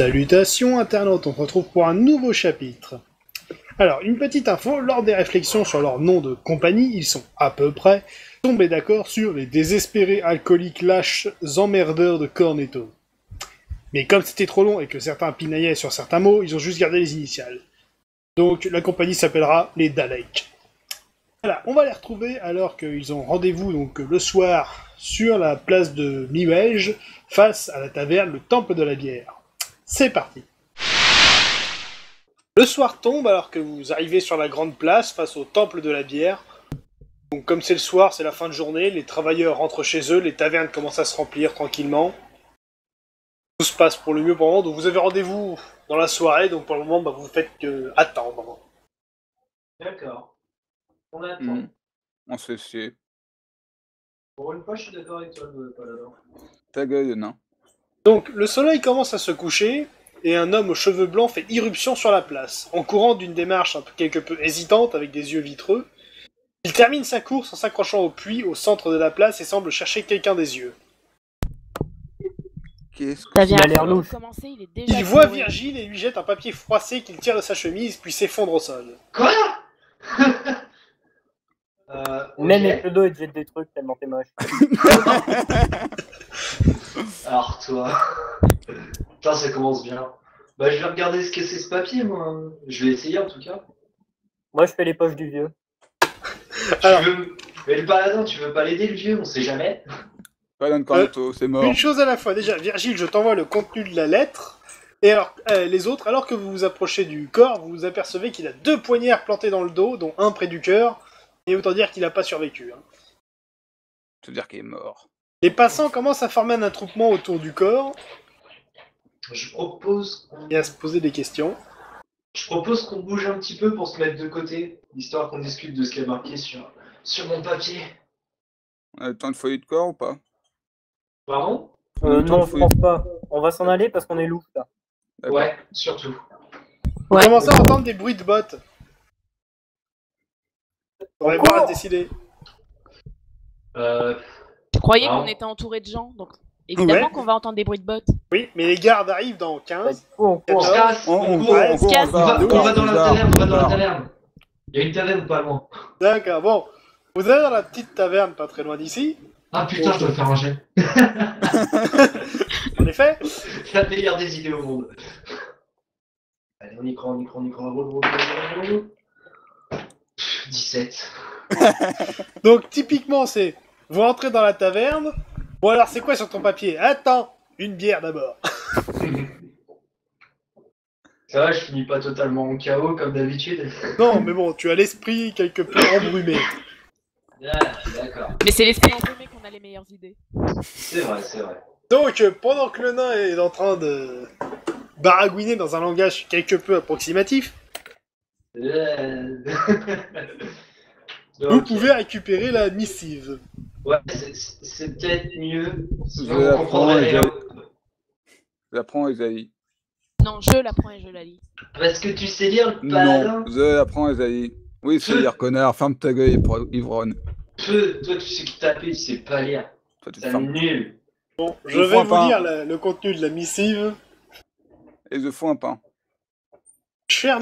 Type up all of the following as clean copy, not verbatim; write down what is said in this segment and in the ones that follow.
Salutations internautes, on se retrouve pour un nouveau chapitre. Alors, une petite info, lors des réflexions sur leur nom de compagnie, ils sont à peu près tombés d'accord sur les désespérés alcooliques lâches emmerdeurs de Cornetto. Mais comme c'était trop long et que certains pinaillaient sur certains mots, ils ont juste gardé les initiales. Donc la compagnie s'appellera les Daleks. Voilà, on va les retrouver alors qu'ils ont rendez-vous donc le soir sur la place de Miwelge, face à la taverne Le Temple de la Bière. C'est parti. Le soir tombe alors que vous arrivez sur la grande place face au Temple de la Bière. Donc comme c'est le soir, c'est la fin de journée, les travailleurs rentrent chez eux, les tavernes commencent à se remplir tranquillement. Tout se passe pour le mieux pour le moment, donc vous avez rendez-vous dans la soirée, donc pour le moment vous faites que attendre. D'accord. On attend. On se fait chier. Pour une fois, je suis d'accord avec toi, Paladin. Ta gueule, nain. Donc le soleil commence à se coucher, et un homme aux cheveux blancs fait irruption sur la place, en courant d'une démarche quelque peu hésitante avec des yeux vitreux. Il termine sa course en s'accrochant au puits au centre de la place et semble chercher quelqu'un des yeux. Qu'est-ce que Ça vient Il a l'air louche. commencer, il est déjà Il voit bourré. Virgile et lui jette un papier froissé qu'il tire de sa chemise puis s'effondre au sol. Quoi Même les ok. pseudos, ils te jettent des trucs tellement t'es moche. Alors toi. Putain, ça commence bien. Bah, je vais regarder ce que c'est ce papier, moi. Je vais essayer en tout cas. Moi, je fais les poches du vieux. Alors- Tu veux... Mais le Paladin, tu veux pas l'aider, le vieux? On sait jamais. Pas dans le Cornetto, c'est mort. Une chose à la fois. Déjà, Virgile, je t'envoie le contenu de la lettre. Et alors, les autres, alors que vous vous approchez du corps, vous vous apercevez qu'il a 2 poignards plantés dans le dos, dont un près du cœur. Et autant dire qu'il n'a pas survécu. Hein. Ça veut dire qu'il est mort. Les passants commencent à former un attroupement autour du corps Je propose et à se poser des questions. qu'on bouge un petit peu pour se mettre de côté, histoire qu'on discute de ce qui est marqué sur mon papier. On a le temps de fouiller de corps ou pas? Pardon? Non, je pense pas. On va s'en aller parce qu'on est louche là. D'accord. Ouais, surtout. Vous Ouais. commencez à entendre des bruits de bottes. On va voir à se décider. Je croyais Non. qu'on était entouré de gens, donc évidemment Ouais. qu'on va entendre des bruits de bottes. Oui, mais les gardes arrivent dans Bah, 15. du coup, on On court. se casse, on court. Ouais, on court, casse. On va dans la taverne, on va dans la part. taverne. Il y a une taverne pas loin. D'accord, bon. Vous allez dans la petite taverne pas très loin d'ici. Ah putain, je dois faire un jet. En effet, C'est la meilleure des idées au monde. Allez, on y croit, roule. 17. donc typiquement c'est... Vous rentrez dans la taverne. Bon alors c'est quoi sur ton papier? Attends, une bière d'abord. Ça va, je finis pas totalement en chaos comme d'habitude. Non, mais bon, tu as l'esprit quelque peu embrumé. Ah, d'accord. Mais c'est l'esprit embrumé qu'on a les meilleures idées. C'est vrai. Donc, pendant que le nain est en train de baragouiner dans un langage quelque peu approximatif, vous Donc, pouvez récupérer la missive. ouais, c'est peut-être mieux. Je Sinon, la on comprendrait prends, rien. Je la prends, Isaïe. Non, je la prends et je la lis. Parce que tu sais lire le paladin. Non, je la prends, Isaïe. Oui, c'est dire connard, ferme ta gueule, ivronne. Peu, toi, tu sais qui taper, tu sais pas lire. Toi, tu te C'est fermes. nul. Bon, je Je vais vois vous pas. lire le contenu de la missive. Et je fous un pain. Cher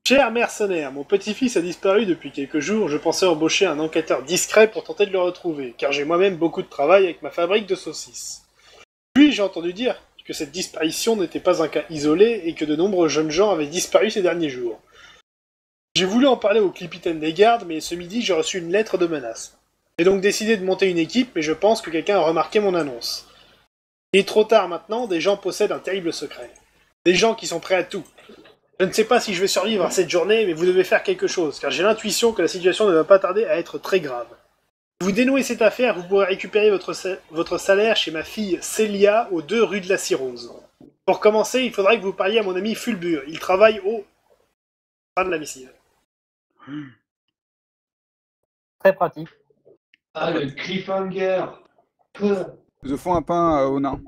Cher mercenaire, mon petit-fils a disparu depuis quelques jours. Je pensais embaucher un enquêteur discret pour tenter de le retrouver, car j'ai moi-même beaucoup de travail avec ma fabrique de saucisses. Puis j'ai entendu dire que cette disparition n'était pas un cas isolé et que de nombreux jeunes gens avaient disparu ces derniers jours. J'ai voulu en parler au capitaine des gardes, mais ce midi j'ai reçu une lettre de menace. J'ai donc décidé de monter une équipe, mais je pense que quelqu'un a remarqué mon annonce. Il est trop tard maintenant, des gens possèdent un terrible secret. Des gens qui sont prêts à tout. Je ne sais pas si je vais survivre à cette journée, mais vous devez faire quelque chose, car j'ai l'intuition que la situation ne va pas tarder à être très grave. Si vous dénouez cette affaire, vous pourrez récupérer votre salaire chez ma fille Célia, aux 2 rue de la Cirrhose. Pour commencer, il faudra que vous parliez à mon ami Fulbur. Il travaille au... Fin de la missive. Très pratique. Ah, le cliffhanger. Peu. Je fous un pain au nain.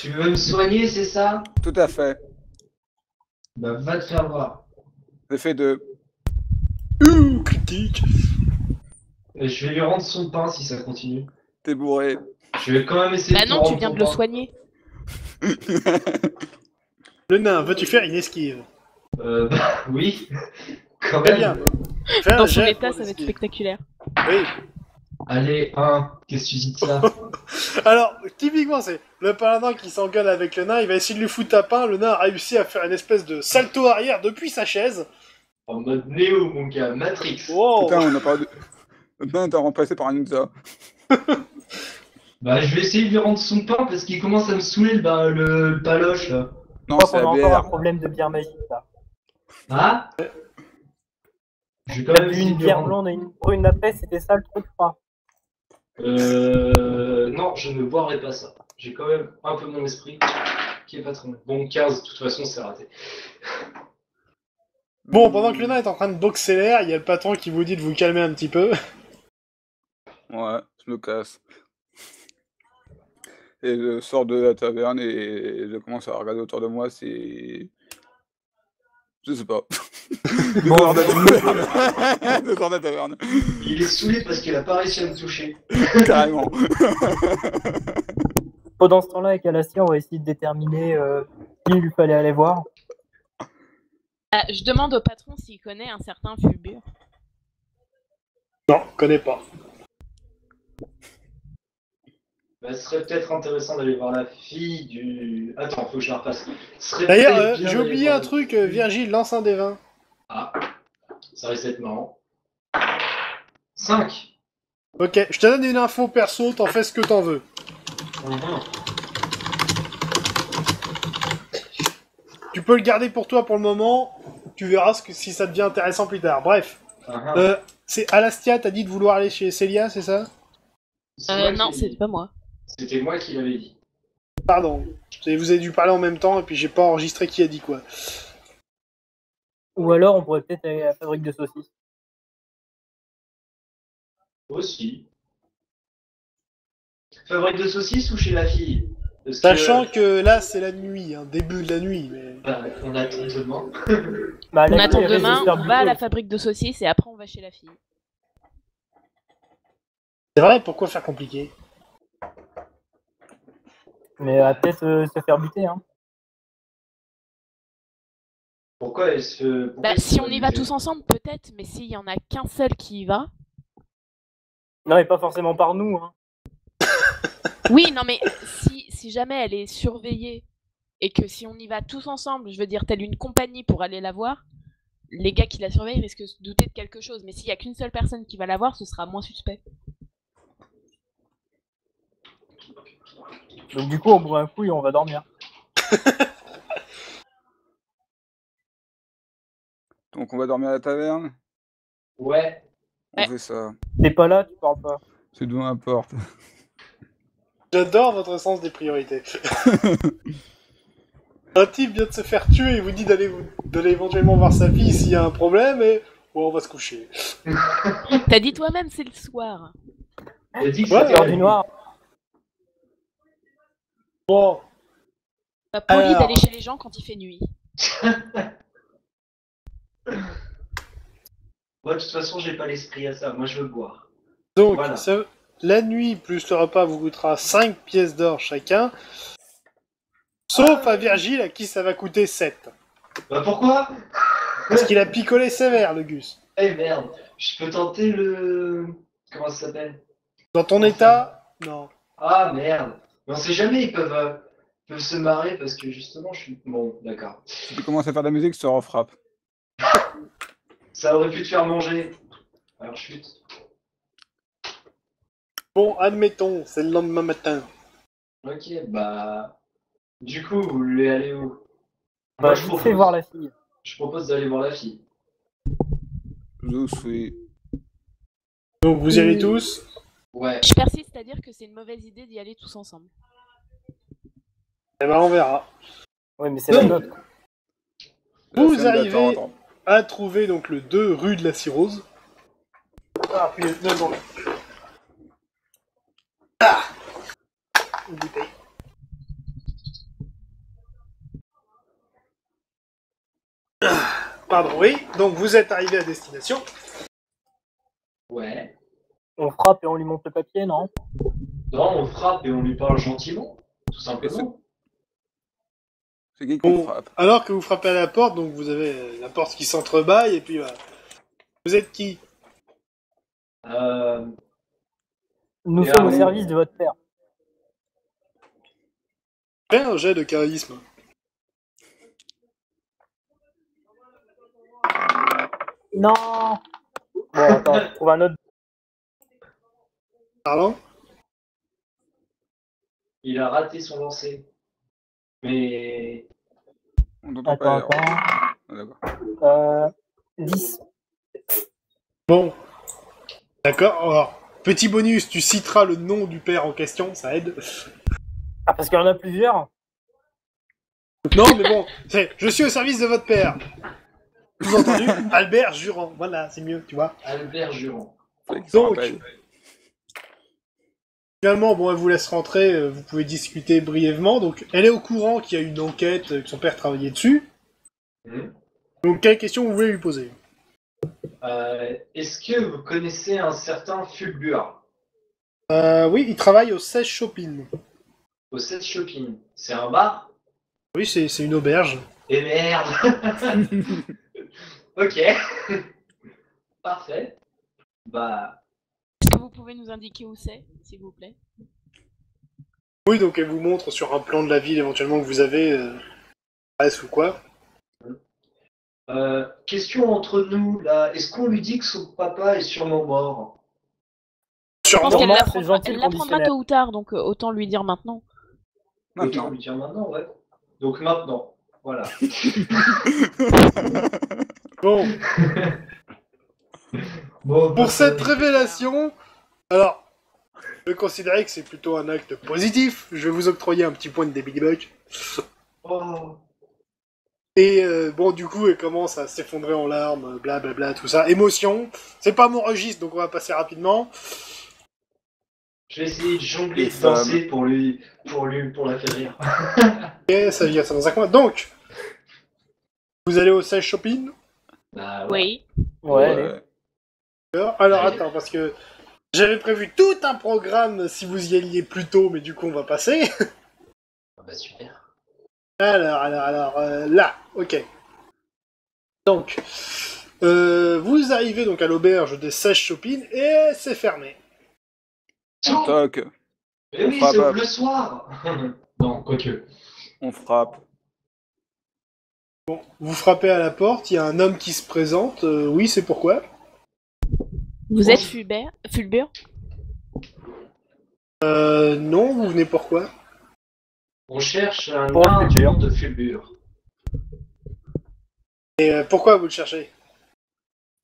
Tu veux me soigner, c'est ça? Tout à fait. Bah, va te faire voir. J'ai fait 2. Critique. Je vais lui rendre son pain si ça continue. T'es bourré. Je vais quand même essayer Bah de te non, tu rendre viens ton de le pain. soigner. Le nain, veux-tu faire une esquive? Bah oui, quand Très même. bien. Fais un Dans son jet état, pour ça va être l'esquive. spectaculaire. Oui. Allez, qu'est-ce que tu dis de ça? Alors, typiquement, c'est le paladin qui s'engueule avec le nain, il va essayer de lui foutre tapin, le nain a réussi à faire une espèce de salto arrière depuis sa chaise. En mode Néo, mon gars, Matrix. Wow. Putain, on a pas de. Putain, t'as remplacé par un ninja. Bah, je vais essayer de lui rendre son pain parce qu'il commence à me saouler le paloche là. Non, Je crois c'est qu'on a la encore un bière. problème de bière magique là. Ah? Je vais quand T'as même bu essayer une de lui bière rendre. blonde et une brune après, c'était ça le truc, je crois. Non, je ne boirai pas ça. J'ai quand même un peu mon esprit qui est pas trop bon. Bon, 15, de toute façon, c'est raté. Bon, pendant que le nain est en train de boxer l'air, il y a le patron qui vous dit de vous calmer un petit peu. Ouais, je me casse. Et je sors de la taverne et je commence à regarder autour de moi si. Je sais pas. Je Bon, sors de la taverne. Je sors de la taverne. Il est saoulé parce qu'il a pas réussi à me toucher. Carrément. Pendant ce temps-là, avec Alassia, on va essayer de déterminer qui il lui fallait aller voir. Je demande au patron s'il connaît un certain Fulbur. Non, connais pas. Bah, ce serait peut-être intéressant d'aller voir la fille du. Attends, faut que je la repasse. Ce serait D'ailleurs, peut-être bien j'ai d'aller oublié voir un la truc, fille. Virgile, lance un des 20. Ah, ça risque d'être marrant. 5. Ok, je te donne une info perso, t'en fais ce que t'en veux. Tu peux le garder pour toi pour le moment, tu verras si ça devient intéressant plus tard. Bref, c'est Alastia, t'as dit de vouloir aller chez Célia, c'est ça? Non, c'est pas moi. C'était moi qui l'avais dit. Pardon, vous avez dû parler en même temps et puis j'ai pas enregistré qui a dit quoi. Ou alors, on pourrait peut-être aller à la fabrique de saucisses. Aussi. Fabrique de saucisses ou chez la fille? Parce Sachant que là c'est la nuit, hein, début de la nuit, mais... bah, on attend demain. Bah, On là, attend il risque de demain, se faire on va à la buter. fabrique de saucisses et après on va chez la fille. C'est vrai, pourquoi faire compliqué? Mais elle va peut-être se faire buter. Hein. Pourquoi elle se. Pourquoi Bah, il se si fait on y va buter tous ensemble, peut-être, mais s'il y en a qu'un seul qui y va. Non, mais pas forcément par nous. Hein. Oui, non, mais si jamais elle est surveillée et que si on y va tous ensemble, je veux dire, telle une compagnie pour aller la voir, les gars qui la surveillent risquent de se douter de quelque chose. Mais s'il y a qu'une seule personne qui va la voir, ce sera moins suspect. Donc, du coup, on boit un coup et on va dormir. Donc on va dormir à la taverne. Ouais. On Ouais. fait ça. T'es pas là, tu parles pas. C'est devant la porte. J'adore votre sens des priorités. Un type vient de se faire tuer et vous dit d'aller éventuellement voir sa fille s'il y a un problème et... Bon, on va se coucher. T'as dit toi-même, c'est le soir. Il a dit que Ouais, c'était Heure du noir. Bon, Pas poli Alors. d'aller chez les gens quand il fait nuit. Moi, de toute façon, j'ai pas l'esprit à ça. Moi, je veux boire. donc, Voilà. la nuit plus le repas vous coûtera 5 pièces d'or chacun. Sauf à Virgile, à qui ça va coûter 7. Bah pourquoi? Parce qu'il a picolé sévère, le Gus. Eh merde. Je peux tenter le. Comment ça s'appelle? Dans ton état, non. Ah merde. Mais on sait jamais, ils peuvent se marrer parce que justement, je suis. Bon, d'accord. Si tu commences à faire de la musique, je te refrappe. Ça aurait pu te faire manger. Alors, chute. Bon, admettons, c'est le lendemain matin. Ok, bah. Du coup, vous voulez aller où? Bah, Moi, je fais voir la fille. Je propose d'aller voir la fille. Je suis. Donc vous y allez tous. Ouais. Je persiste à dire que c'est une mauvaise idée d'y aller tous ensemble. Eh ben on verra. Ouais, mais c'est la note. quoi. Vous La scène arrivez- d'attente. À trouver donc le 2 rue de la Cirrhose. Ah, puis les pneus dans le... Ah, une bouteille. Pardon, oui. Donc vous êtes arrivé à destination. Ouais. On frappe et on lui montre le papier, non? Non, on frappe et on lui parle gentiment. Tout simplement. C'est qui Bon, frappe? alors que vous frappez à la porte, donc vous avez la porte qui s'entrebâille, et puis vous êtes qui? Nous Et sommes au Aaron. service de votre père. Fais un jet de charisme. Non. Bon, attends, je trouve un autre. Parlant? Il a raté son lancer. Mais On t'entend Attends, pas. attends. Ah, d'accord. 10. Bon. D'accord, alors, petit bonus, tu citeras le nom du père en question, ça aide. Ah, parce qu'il y en a plusieurs. Non, mais bon, je suis au service de votre père. Vous entendu? Albert Jurand, voilà, c'est mieux, tu vois. Albert Jurand. Fallait qu'il s'en Donc, rappelle. finalement, bon, elle vous laisse rentrer, vous pouvez discuter brièvement. Donc, elle est au courant qu'il y a une enquête, que son père travaillait dessus. Donc, quelle question vous voulez lui poser? Est-ce que vous connaissez un certain Fulgur Oui, il travaille au 16 Shopping. au 7 Shopping? C'est un bar? Oui, c'est une auberge. Et merde. Ok. Parfait. Bah, Est-ce que vous pouvez nous indiquer où c'est, s'il vous plaît? Oui, donc elle vous montre sur un plan de la ville éventuellement que vous avez, presse ou quoi. question entre nous, là. Est-ce qu'on lui dit que son papa est sûrement mort? Je pense Sûrement. qu'elle Normalement, c'est l'apprendra, gentil, elle le l'apprendra conditionnel. tôt ou tard, donc autant lui dire maintenant. Autant Maintenant. lui dire maintenant, ouais. Donc maintenant, voilà. Bon, Bon, pour cette révélation, alors, je vais considérer que c'est plutôt un acte positif. Je vais vous octroyer un petit point de Billy Buck. Oh. Et bon, du coup, elle commence à s'effondrer en larmes, blablabla, tout ça. Émotion. C'est pas mon registre, donc on va passer rapidement. Je vais essayer de jongler, Les de danser pour la faire rire. Ok, ça vient ça dans un coin. Donc, vous allez au 16 Shopping. Bah, ouais. Oui. Ouais, allez. Alors Allez. attends, parce que j'avais prévu tout un programme si vous y alliez plus tôt, mais du coup on va passer. Ah bah super. Alors, là, ok. Donc, vous arrivez donc à l'auberge des 16 Shopping et c'est fermé. On toque, Mais oui, frappe. c'est ouvre le soir. Non, quoique. on frappe. Vous frappez à la porte, il y a un homme qui se présente. Oui, c'est pourquoi? Vous êtes Fulbur? Non, vous venez pourquoi? On cherche un Pour nain le du futur. nom de Fulbur. Et pourquoi vous le cherchez?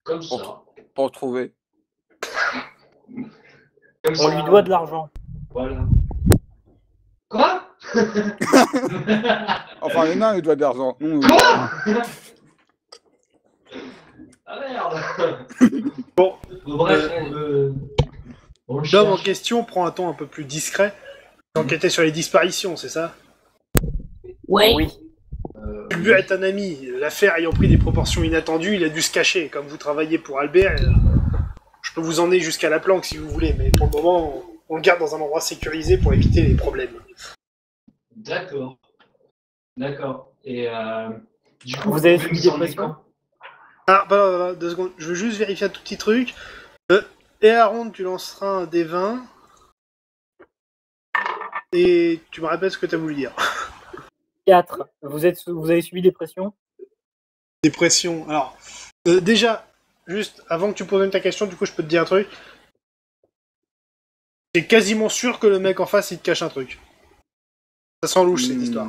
Comme ça. Pour trouver. Comme On ça. lui doit de l'argent. Voilà. Quoi? Enfin, les nains, ils doivent de l'argent. Nous, Quoi? Ah merde. Bon, Bref, on le l'homme en cherche. question prend un ton un peu plus discret. Vous enquêtez sur les disparitions, c'est ça? Ouais. Oui. Fulbur est un ami. L'affaire ayant pris des proportions inattendues, il a dû se cacher. Comme vous travaillez pour Albert, je peux vous emmener jusqu'à la planque si vous voulez, mais pour le moment, on le garde dans un endroit sécurisé pour éviter les problèmes. D'accord. D'accord. Et du coup, Vous avez pouvez subi nous des emmener pressions? quand? Ah, bah, 2 secondes. Je veux juste vérifier un tout petit truc. Et Aaron, tu lanceras un D20. Et tu me répètes ce que tu as voulu dire. 4. Vous avez subi des pressions? Des pressions. Alors, déjà, juste avant que tu poses même ta question, du coup, je peux te dire un truc. J'ai quasiment sûr que le mec en face, il te cache un truc. Ça sent louche, cette histoire.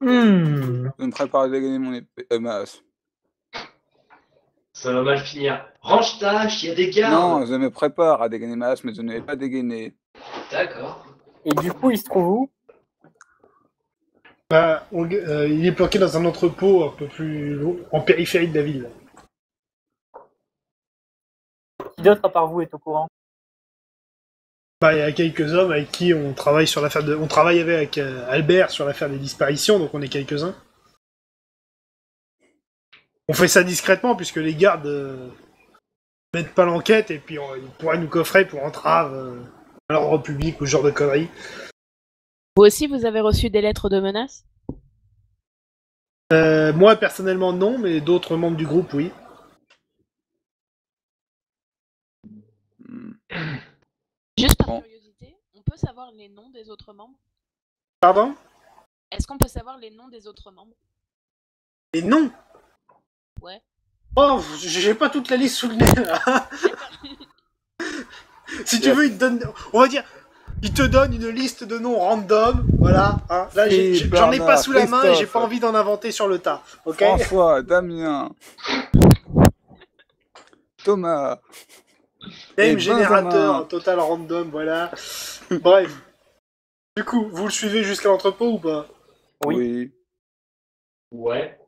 Je me prépare à dégainer mon épée. Ma hache. Ça va mal finir. Range ta hache, il y a des gardes. Non, je me prépare à dégainer ma hache, mais je ne l'ai pas dégainé. D'accord. Et du coup, il se trouve où? Bah, il est planqué dans un entrepôt un peu plus en périphérie de la ville. Qui d'autre à part vous est au courant? Bah, il y a quelques hommes avec qui on travaille sur l'affaire de... On travaille avec Albert sur l'affaire des disparitions, donc on est quelques-uns. On fait ça discrètement, puisque les gardes mettent pas l'enquête, et puis ils pourraient nous coffrer pour entrave à l'ordre public ou ce genre de conneries. Vous aussi, vous avez reçu des lettres de menaces? Moi, personnellement, non, mais d'autres membres du groupe, oui. Hmm. Juste par Bon. curiosité, on peut savoir les noms des autres membres? Pardon? Est-ce qu'on peut savoir les noms des autres membres? Et non! Ouais. Oh, j'ai pas toute la liste sous le nez, là. Si tu veux, il te donne... On va dire... Il te donne une liste de noms random, voilà. Hein. Là, j'en ai pas sous la main et j'ai pas envie d'en inventer sur le tas, ok? François, Damien, Thomas. Name Et générateur, Benjamin. total random, voilà. Bref. Du coup, vous le suivez jusqu'à l'entrepôt ou pas? Oui. Ouais.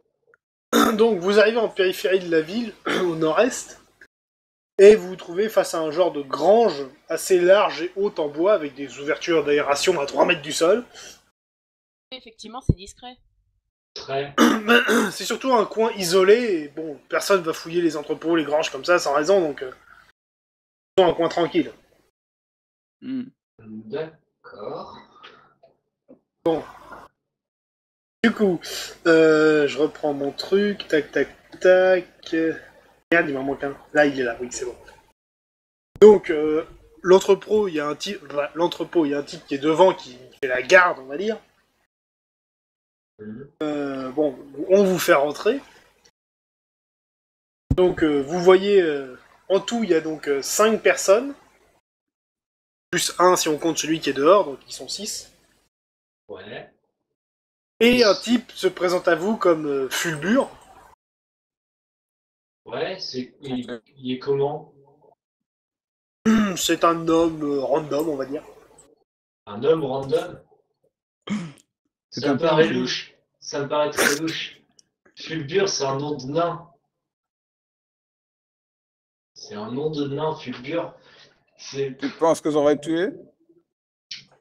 Donc, vous arrivez en périphérie de la ville, au nord-est, et vous vous trouvez face à un genre de grange assez large et haute en bois, avec des ouvertures d'aération à 3 mètres du sol. Effectivement, c'est discret. Très. C'est surtout un coin isolé, et bon, personne va fouiller les entrepôts, les granges comme ça, sans raison, donc... c'est un coin tranquille. Hmm. D'accord. Du coup, je reprends mon truc, tac, tac, tac... Merde, il m'en manque un. Là, il est là, oui, c'est bon. Donc, l'entrepôt, il y a un type... Enfin, l'entrepôt, il y a un type qui est devant, qui fait la garde, on va dire. Bon, on vous fait rentrer. Donc, vous voyez, en tout, il y a donc 5 personnes. Plus 1 si on compte celui qui est dehors, donc ils sont 6. Ouais. Et un type se présente à vous comme Fulbur. Ouais, il est comment? C'est un homme random, on va dire. Un homme random? C'est Ça un me paraît PNJ. louche. Ça me paraît très louche. Fulgur, c'est un nom de nain. C'est un nom de nain, Fulgur. C'est... Tu penses que j'aurais tué?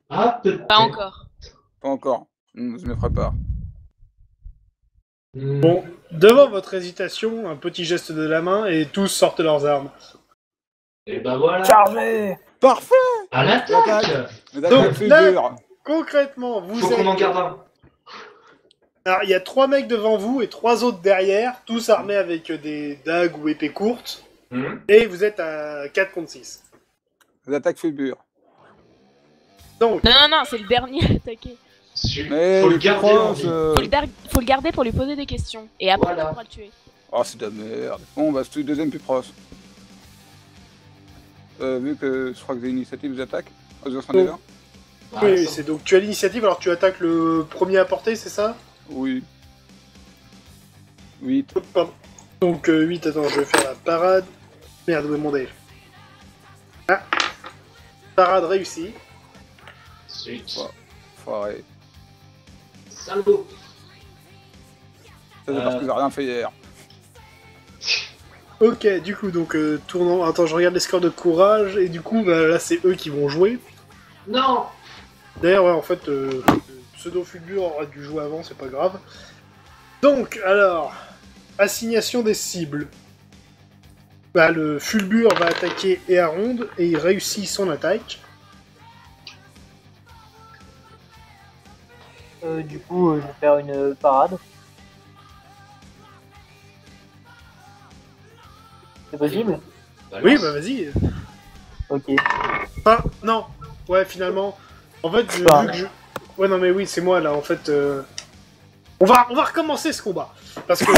Ah, peut-être. Pas encore. Pas encore. Je me prépare. Bon, devant votre hésitation, un petit geste de la main et tous sortent leurs armes. Et ben voilà. Chargez! Parfait! À l'attaque! Donc, là- Concrètement, vous Faut qu'on en êtes... garde un. Alors, il y a 3 mecs devant vous et 3 autres derrière, tous armés avec des dagues ou épées courtes. Et vous êtes à 4 contre 6. J'attaque Fulbur. Donc, Non, c'est le dernier à attaquer. Mais Faut le il est garder proche, en vie. Faut le garder pour lui poser des questions. Et après, Voilà. on pourra le tuer. Oh, c'est de la merde. Bon, bah, c'est le deuxième plus proche. Vu que je crois que j'ai l'initiative, j'attaque. Oh, je sens déjà. Ah, oui, ça- c'est donc tu as l'initiative, alors tu attaques le premier à porter, c'est ça? Oui. 8. Pardon. Donc 8, attends, je vais faire la parade. Merde, où est mon dé? Ah. Parade réussie. Zut. Foiré. Salaud. Ça, c'est parce que j'ai rien fait hier. Ok, du coup, donc tournant... Attends, je regarde les scores de courage, et du coup, bah, là, c'est eux qui vont jouer. Non. D'ailleurs, ouais, en fait, Pseudo Fulgur aurait dû jouer avant, c'est pas grave. Donc, alors, assignation des cibles. Bah, le Fulgur va attaquer Earonde, et il réussit son attaque. Du coup, je vais faire une parade. C'est possible? Balance. Oui, bah vas-y. Ok. Enfin, non. Ouais, finalement. En fait, vu Bah. que je... Ouais, non, mais oui, c'est moi, là, en fait... On va recommencer ce combat. Parce que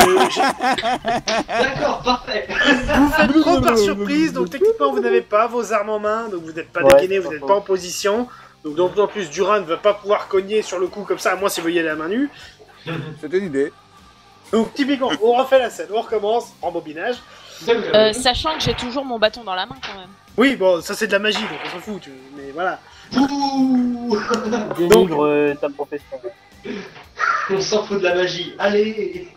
D'accord, parfait. vous faites trop par surprise, donc techniquement, vous n'avez pas vos armes en main, donc vous n'êtes pas Ouais, dégainé, c'est vous pas n'êtes faux. pas en position. Donc d'autant plus, Duran ne va pas pouvoir cogner sur le coup comme ça, à moins s'il veut y aller à main nue. C'était une idée. Donc typiquement, on refait la scène, on recommence, en bobinage. Sachant que j'ai toujours mon bâton dans la main quand même. Oui, bon, ça c'est de la magie, donc on s'en fout, mais voilà. Ouh. Dénigre ta profession. On s'en fout de la magie. Allez.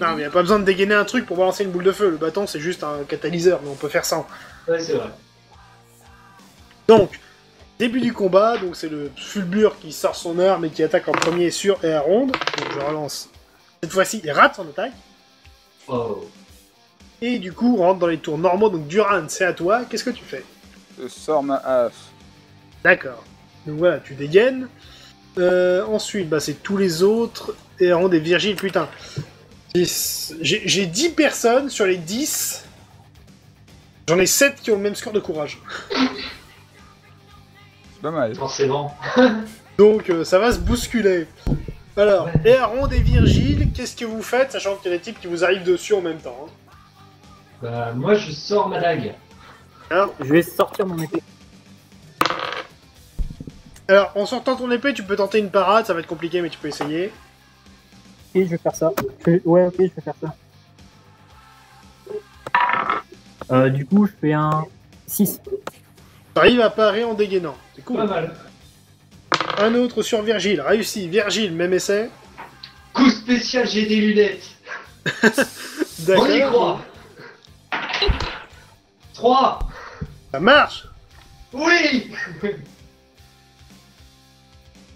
Non, mais il n'y a pas besoin de dégainer un truc pour balancer une boule de feu, le bâton c'est juste un catalyseur, mais on peut faire sans. Ouais, c'est vrai. Donc, début du combat, donc c'est le Fulbur qui sort son arme et qui attaque en premier sur Earonde. Donc je relance. Cette fois-ci, il rate son attaque. Oh. Et du coup, on rentre dans les tours normaux. Donc Duran, c'est à toi. Qu'est-ce que tu fais? Je sors ma hache. D'accord. Donc voilà, tu dégaines. Ensuite, bah, c'est tous les autres. et Aaron et Virgile, putain. J'ai 10 personnes sur les 10. J'en ai 7 qui ont le même score de courage. C'est pas mal. Forcément. Donc ça va se bousculer. Alors, et Aaron et Virgile, qu'est-ce que vous faites, sachant qu'il y a des types qui vous arrivent dessus en même temps, hein. Bah, moi, je sors ma dague. Je vais sortir mon épée. Alors, en sortant ton épée, tu peux tenter une parade, ça va être compliqué, mais tu peux essayer. Ok, je vais faire ça. Ouais, ok, je vais faire ça. Du coup, je fais un 6. T'arrives à parer en dégainant, c'est cool. Pas mal. Un autre sur Virgile, réussi. Virgile, même essai. Coup spécial, j'ai des lunettes. D'accord. On y croit. 3. Ça marche. Oui.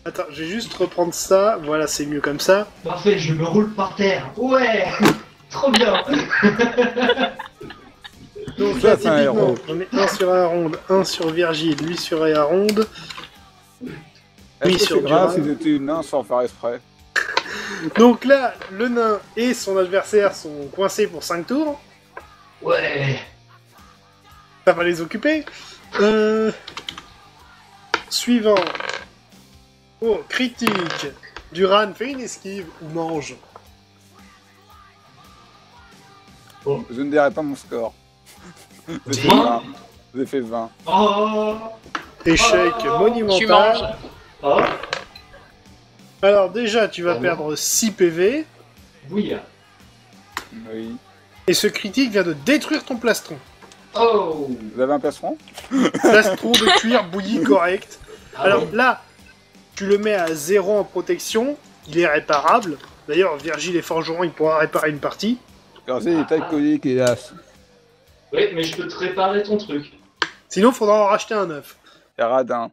Attends, je vais juste reprendre ça. Voilà, c'est mieux comme ça. Parfait, je me roule par terre. Ouais. Trop bien. Donc Ça, là, c'est un typiquement, héros. on est un sur Aaron, un sur Virgile, lui sur Aaron. Est-ce Oui, que sur c'est grave Duran. si c'était une nain sans faire exprès? Donc là, le nain et son adversaire sont coincés pour 5 tours. Ouais. Ça va les occuper. Suivant. Oh, critique. Duran fait une esquive ou mange. Je ne dirai pas mon score. J'ai fait 20. 20. J'ai fait 20. Oh. Échec Oh, monumental. Tu manges. Oh. Alors déjà, tu vas Oh non. perdre 6 PV. Oui. Oui. Et ce critique vient de détruire ton plastron. Oh. Vous avez un plastron? Plastron de cuir bouilli correct. Ah Alors bon. là, tu le mets à 0 en protection. Il est réparable. D'ailleurs, Virgile est forgeron, il pourra réparer une partie. Car c'est des alcooliques, hélas. Oui, mais je peux te réparer ton truc. Sinon, faudra en racheter un neuf. Et radin.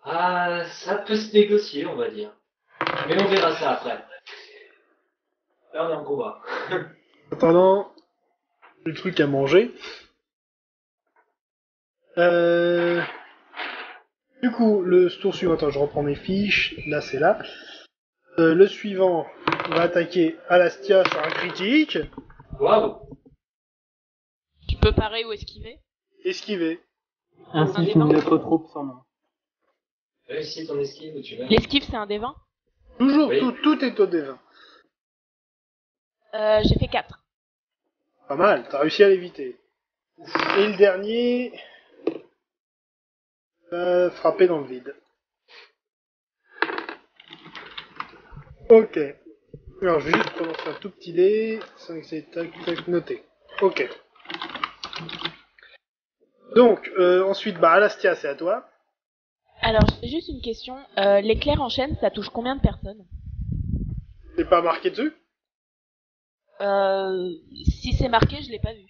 Ah, ça peut se négocier, on va dire. Mais on verra ça après. Là, on est en combat. En attendant, le truc à manger. Du coup, le tour suivant, attends, je reprends mes fiches. Là, c'est là. Le suivant va attaquer Alastia sur un critique. Waouh. Tu peux parer ou esquiver. Esquiver. Ainsi qu'une autre troupe sans nom. Réussis ton esquive, tu vas. L'esquive, c'est un des 20. Toujours, Oui. tout est au D20. J'ai fait 4. Pas mal, t'as réussi à l'éviter. Et le dernier va frapper dans le vide. Ok. Alors je vais juste prononcer un tout petit dé. 5, 7, tac, tac, noté. Ok. Donc, ensuite, bah Alastia, c'est à toi. Alors, j'ai juste une question. L'éclair en chaîne, ça touche combien de personnes? C'est pas marqué dessus? Si c'est marqué, je l'ai pas vu.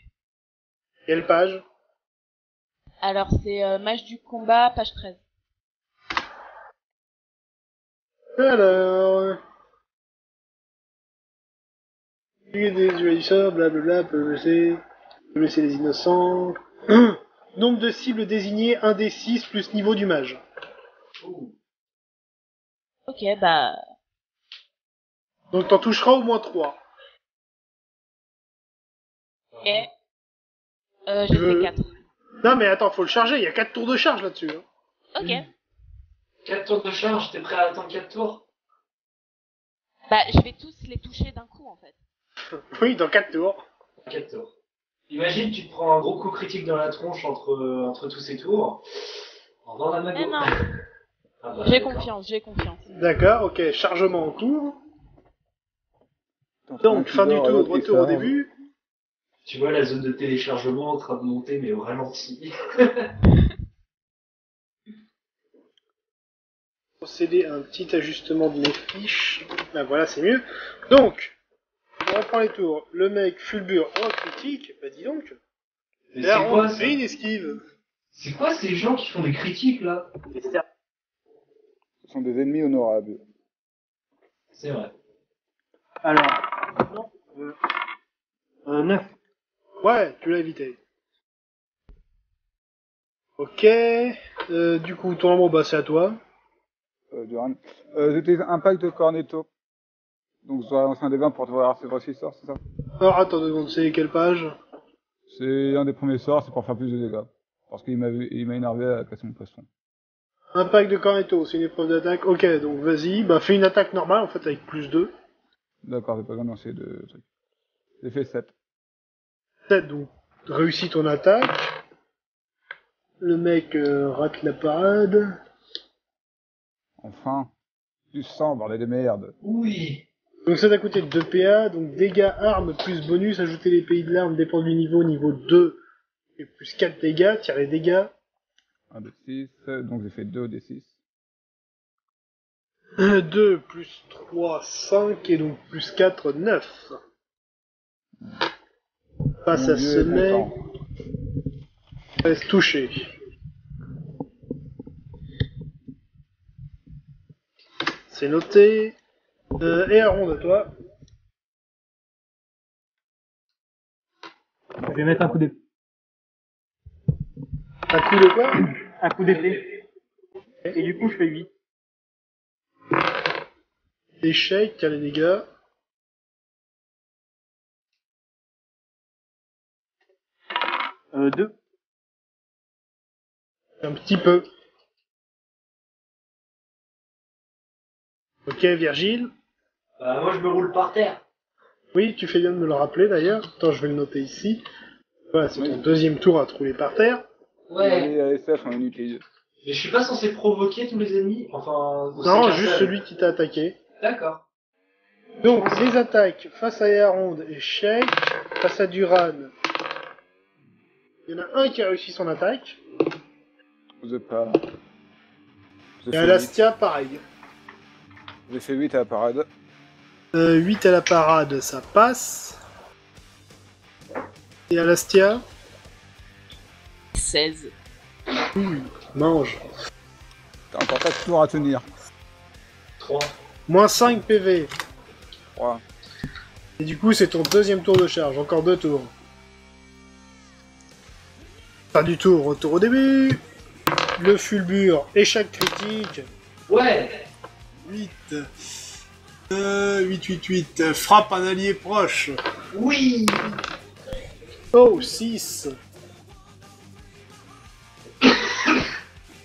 Quelle page? Alors, c'est Mage du combat, page 13. Alors... Tuer des dualiseurs, blablabla, peut blesser les innocents... Nombre de cibles désignées, 1 des 6 plus niveau du mage. Ouh. Ok, bah... Donc t'en toucheras au moins 3. Ok. J'ai fait 4. Non mais attends, faut le charger, il y a 4 tours de charge là-dessus. Hein. Ok. 4 tours de charge, t'es prêt à attendre 4 tours? Bah, je vais tous les toucher d'un coup, en fait. Oui, dans 4 tours. 4 tours. Imagine, tu te prends un gros coup critique dans la tronche entre tous ces tours. En revoir la Mais mago. non, Ah bah, j'ai d'accord. confiance, j'ai confiance. D'accord, ok, chargement en cours. Attends, Donc, un fin du qui dort, tour, l'autre qui retour au sort. début. Tu vois la zone de téléchargement en train de monter, mais au ralenti. Procéder à un petit ajustement de mes fiches. Là, voilà, c'est mieux. Donc, on reprend les tours. Le mec fulgure en critique, bah dis donc. Mais Là, c'est on quoi ça? fait une esquive. C'est quoi ces gens qui font des critiques là? Ce sont des ennemis honorables. C'est vrai. Alors, 9. Ouais, tu l'as évité. Ok. Du coup, ton amour, bah c'est à toi. Duran. J'utilise Impact de Cornetto. Donc, je dois lancer un des 20 pour voir ces voici sorts, c'est ça? Alors attends 2 secondes, c'est quelle page? C'est un des premiers sorts, c'est pour faire plus de dégâts. Parce qu'il m'a énervé à casser mon poisson. Impact de Cornetto, c'est une épreuve d'attaque. Ok, donc vas-y, bah fais une attaque normale en fait avec plus 2. D'accord, j'ai pas besoin de lancer de trucs. J'ai fait 7. 7, donc réussis ton attaque. Le mec rate la parade. Enfin. Du sang, bordel de merde. Oui. Donc ça t'a coûté 2 PA, donc dégâts armes plus bonus, ajouter les pays de l'arme dépend du niveau 2 et plus 4 dégâts, tire les dégâts. 1 de 6, donc j'ai fait 2 des 6. 2 plus 3, 5 et donc plus 4, 9. Face à ce mec, reste touché. C'est noté. Et Aaron, de toi. Je vais mettre un coup d'épée. Un coup de quoi? Un coup d'épée. Et du coup, je fais 8. Échec, tire les dégâts. Deux. Un petit peu. Ok, Virgile. Bah, moi, je me roule par terre. Oui, tu fais bien de me le rappeler d'ailleurs. Attends, je vais le noter ici. Voilà, c'est ton deuxième tour à te rouler par terre. Ouais. Les SF sont inutiles. Mais je suis pas censé provoquer tous les ennemis. Enfin, Non, c'est juste qu'un seul. celui qui t'a attaqué. D'accord. Donc, les attaques face à Yaronde, échec. Face à Duran, il y en a un qui a réussi son attaque. J'ai pas. J'ai Et fait Alastia, pareil. 8. J'ai fait 8 à la parade. 8 à la parade, ça passe. Et Alastia, 16. mange. T'as encore 4 tours à tenir. 3. Moins 5 PV. 3. Et du coup, c'est ton deuxième tour de charge. Encore 2 tours. Pas du tout, retour au début. Le fulbure, échec critique. Ouais. 8. 8. Frappe un allié proche. Oui. Oh, 6.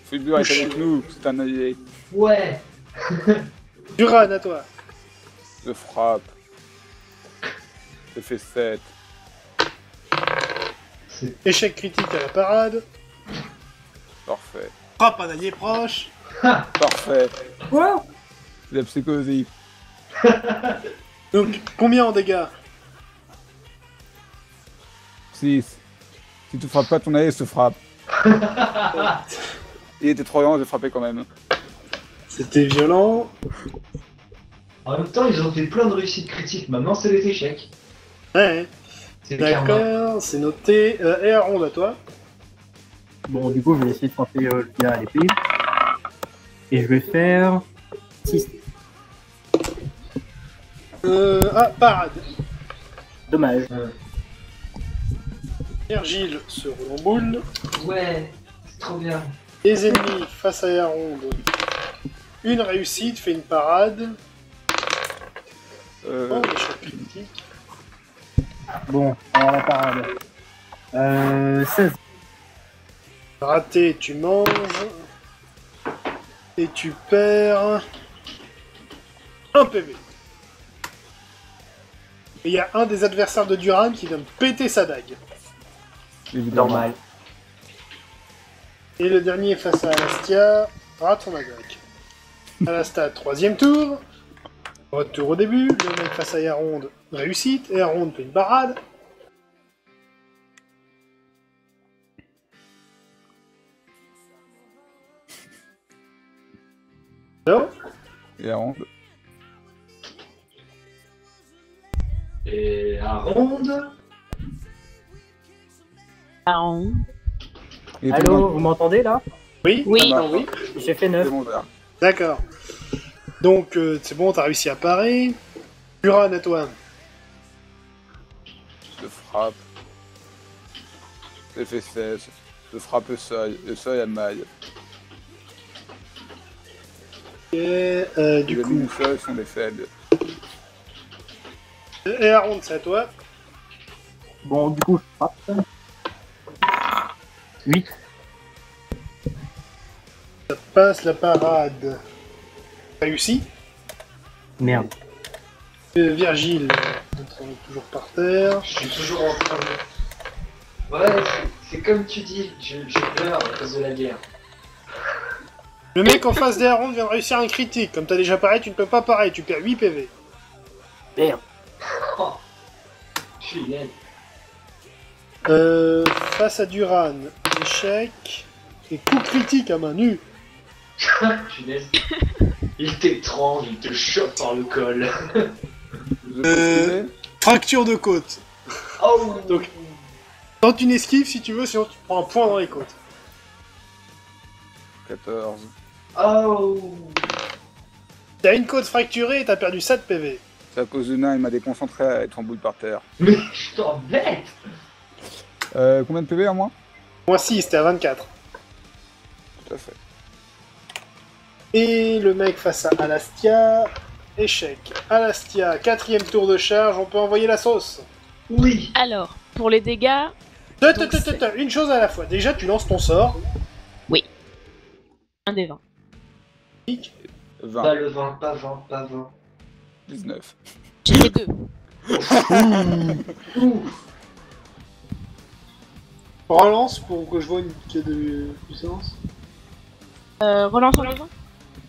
Fulbur est avec nous, c'est un allié. Ouais. Duran, à toi. Je frappe. J'ai fait 7. Échec critique à la parade. Parfait. Frappe un allié proche. Parfait. Quoi? C'est la psychosie. Donc, combien en dégâts? 6. Si tu frappes pas, ton allié se frappe. Il était trop lent, j'ai frappé quand même. C'était violent. En même temps, ils ont fait plein de réussites critiques. Maintenant, c'est les échecs. Ouais, C'est le karma. d'accord, c'est noté. Et Aaron, à toi. Bon, du coup, je vais essayer de frapper le gars à l'épée. Et je vais faire 6. Parade. Dommage. Virgile se roule en boule. Ouais. C'est trop bien. Les ennemis face à Aaron. Une réussite, fait une parade. Oh, échec critique. Bon, alors la parade. 16. Raté, tu manges. Et tu perds. Un PV. Et il y a un des adversaires de Duran qui vient de péter sa dague. Évidemment. Normal. Et le dernier face à Alastia rate son attaque. Alastia, troisième tour. Retour au début. Le mec face à Yaronde réussite. Et Yaronde fait une parade. Non. Et on... Et un ronde. Aaron. Et Allô, vous m'entendez là? Oui. Oui. Ça marche. Oui. J'ai fait C'est 9. bon, là. D'accord. Donc, c'est bon, t'as réussi à parer. Duran, à toi. Je frappe. J'ai fait 16. Je frappe le seuil à maille. Et Les du ennemis coup, du sol sont des faibles. Et Aaron, c'est à toi. Bon, du coup, je frappe. 8. Passe la parade. Réussi. Merde. Virgile, on est toujours par terre. Je suis toujours en train de... Ouais, c'est comme tu dis, j'ai peur à cause de la guerre. Le mec en face d'Aaron vient de réussir un critique. Comme t'as déjà paré, tu ne peux pas parer, tu perds 8 PV. Merde. Oh, je suis laid. Face à Duran, échec. Et coup critique à main nue. Punaise. Il t'étrangle, il te chope par le col. Vous avez Fracture de côte. Oh. Donc, tente une esquive si tu veux, sinon tu prends un point dans les côtes. 14. Oh. T'as une côte fracturée et t'as perdu 7 PV. C'est à cause de nain, il m'a déconcentré à être en boule par terre. Mais je t'embête. Combien de PV en moins? Moins 6, t'es à 24. Tout à fait. Et le mec face à Alastia, échec. Alastia, 4ème tour de charge, on peut envoyer la sauce. Oui. Alors, pour les dégâts, Une chose à la fois. Déjà, tu lances ton sort. un des 20. 20. Pas le 20, pas 20, pas 20. 19. J'ai fait 2. Ouh. Relance pour que je vois une qu'il y a de puissance. Relance en devant.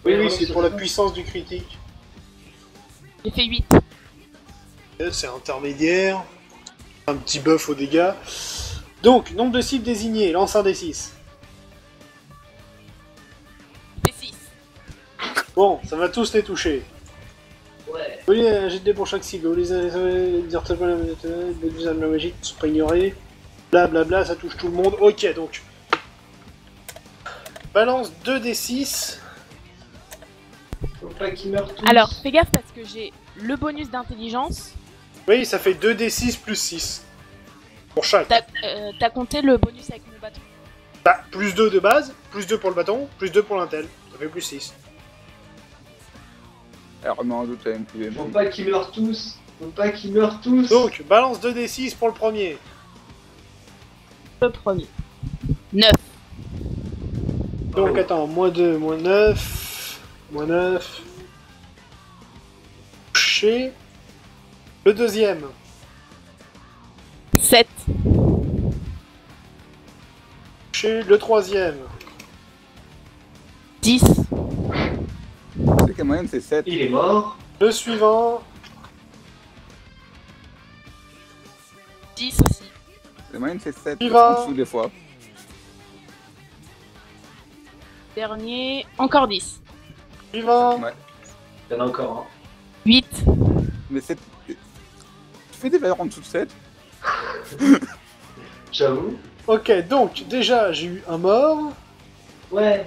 Oui, c'est pour la puissance du critique. J'ai fait 8. C'est intermédiaire. Un petit buff aux dégâts. Donc, nombre de cibles désignées, lance un des 6. J'ai fait 6. Bon, ça va tous les toucher. Ouais. Oui, j'ai des pour chaque cible. Vous les directement la magique ne sont pas ignorés. Blablabla, ça touche tout le monde. Ok, donc. Balance 2 des 6. Faut pas qu'ils meurent tous. Alors, fais gaffe parce que j'ai le bonus d'intelligence. Oui, ça fait 2 des 6 plus 6. Pour chaque. T'as compté le bonus avec mon bâton. Bah, plus 2 de base, plus 2 pour le bâton, plus 2 pour l'intel. Ça fait plus 6. Elle remet en doute la MPV. Faut pas qu'ils meurent tous. Faut pas qu'ils meurent tous. Donc, balance 2 des 6 pour le premier. Le premier. 9. Donc, Oh. attends, moins 2, moins 9. Moins 9. Touché. Le deuxième. 7. Touché. Le troisième. 10. Tu sais qu'à moyenne c'est 7. Il est mort. Le suivant. 10 aussi. La moyenne c'est 7. Il va. En dessous des fois. Dernier. Encore 10. Suivant. Ouais. Il y en a encore un. 8. Mais 7. Tu fais des valeurs en dessous de 7? J'avoue. Ok, donc, déjà, j'ai eu un mort. Ouais.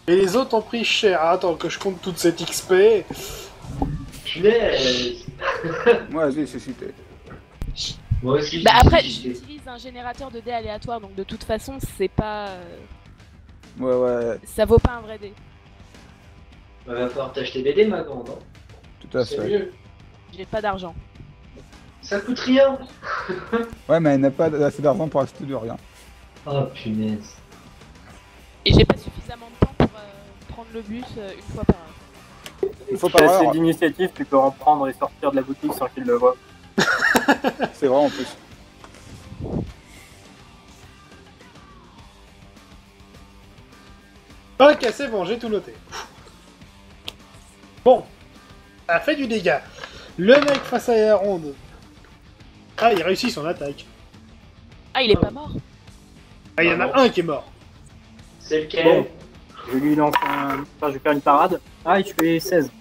Et les autres ont pris cher. Ah, attends, que je compte toute cette XP. Punaise. Moi j'ai suscité. Moi aussi. Bah après, j'ai- j'utilise un générateur de dés aléatoire, donc de toute façon, c'est pas. Ouais, Ça vaut pas un vrai dé. Bah, va falloir t'acheter des dés maintenant, non? tout à C'est fait. mieux. J'ai pas d'argent. Ça coûte rien. Ouais, mais elle n'a pas assez d'argent pour acheter de rien. Oh punaise. Et j'ai pas suffisamment de temps pour prendre le bus une fois par heure. Il faut Si pas t'as assez heure. d'initiative, tu peux en prendre et sortir de la boutique sans qu'il le voie. C'est vrai en plus. Ok, c'est bon, j'ai tout noté. Bon. Ça a fait du dégât. Le mec face à Aaron. Ah, il réussit son attaque. Ah, il est pas mort. Ah, il y en a un qui est mort. C'est lequel? Bon. Je lui lance un... Enfin, je vais faire une parade. Ah, je fais 16.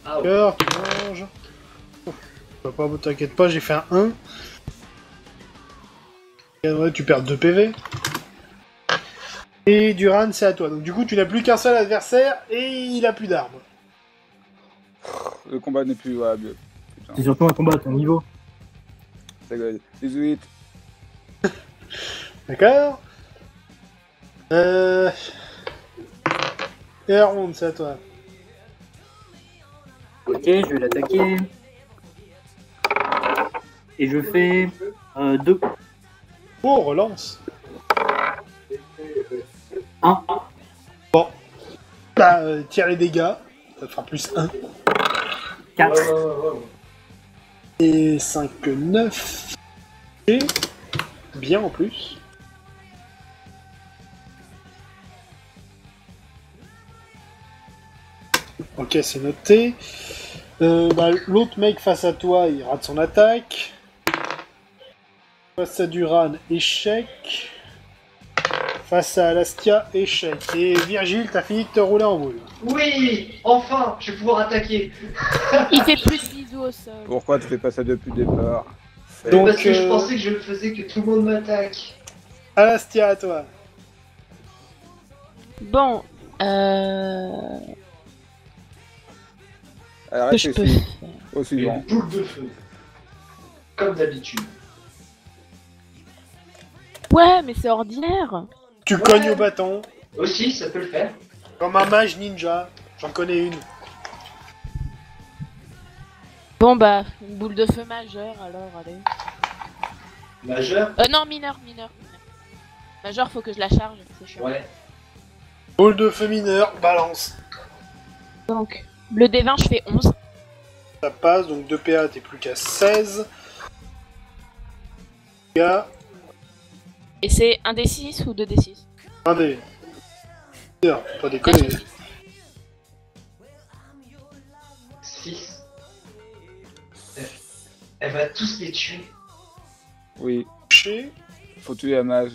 Ah ouais. Cœur, tu manges. Pas, t'inquiète pas, j'ai fait un 1. Et ouais, tu perds 2 PV. Et Duran, c'est à toi. Donc du coup, tu n'as plus qu'un seul adversaire et il a plus d'armes. Le combat n'est plus jouable. Putain, C'est surtout un combat à ton niveau. ça gueule. 18. D'accord. Et Aaron, c'est à toi. Ok, je vais l'attaquer. Et je fais 2. Oh, relance. 1. Bah, tire les dégâts. Ça fera plus 1. 4. Ouais. Et 5, 9. Et bien en plus. Ok, c'est noté. Bah, l'autre mec face à toi, il rate son attaque. Face à Duran, échec. Face à Alastia, échec. Et Virgile, t'as fini de te rouler en boule. Oui, enfin, je vais pouvoir attaquer. Il fait plus de bisous au sol. Pourquoi tu fais pas ça depuis le départ? Donc, Parce que je pensais que je faisais que tout le monde m'attaque. Alastia, à toi. Bon, Alors, que je peux réfléchis faire. au Une suivant. boule de feu. Comme d'habitude. Ouais, mais c'est ordinaire. Tu Ouais. cognes au bâton. Aussi, ça peut le faire. Comme un mage ninja. J'en connais une. Bon bah, une boule de feu majeure alors, allez. Majeur. Non, mineur. Majeur, faut que je la charge, c'est chiant. Ouais. Boule de feu mineur, balance. Donc, le D20, je fais 11. Ça passe, donc 2 PA, t'es plus qu'à 16. Gars, Et c'est un D6 ou 2D6? un des. Putain, pas déconner. 6. Elle va tous les tuer. Oui, Touché. faut tuer la mage.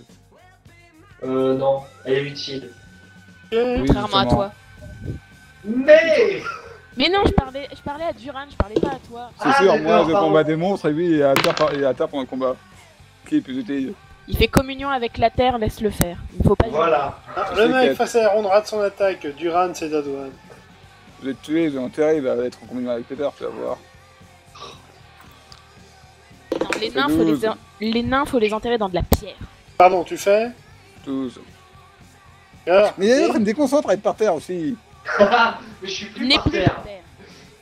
Non, elle est utile. Ok. Oui, Contrairement à justement. toi. Mais Mais non, je parlais à Duran, je parlais pas à toi. C'est Ah, sûr, moi d'accord, je pardon. combat des monstres et lui il est à terre pendant le combat. Qui est plus utile? Il fait communion avec la terre, laisse-le faire. Il faut pas voilà. Ah, Je le sais mec que- face à Aaron rate son attaque. Duran, c'est Dadouane. Je vais te tuer, je vais enterrer, il va être en communion avec Peter, tu vas voir. Non, les C'est nains, 12. les nains, faut les enterrer dans de la pierre. Pardon, tu fais 12. Alors, Mais d'ailleurs, il me déconcentre à être par terre aussi. Mais je suis plus N'est par plus terre.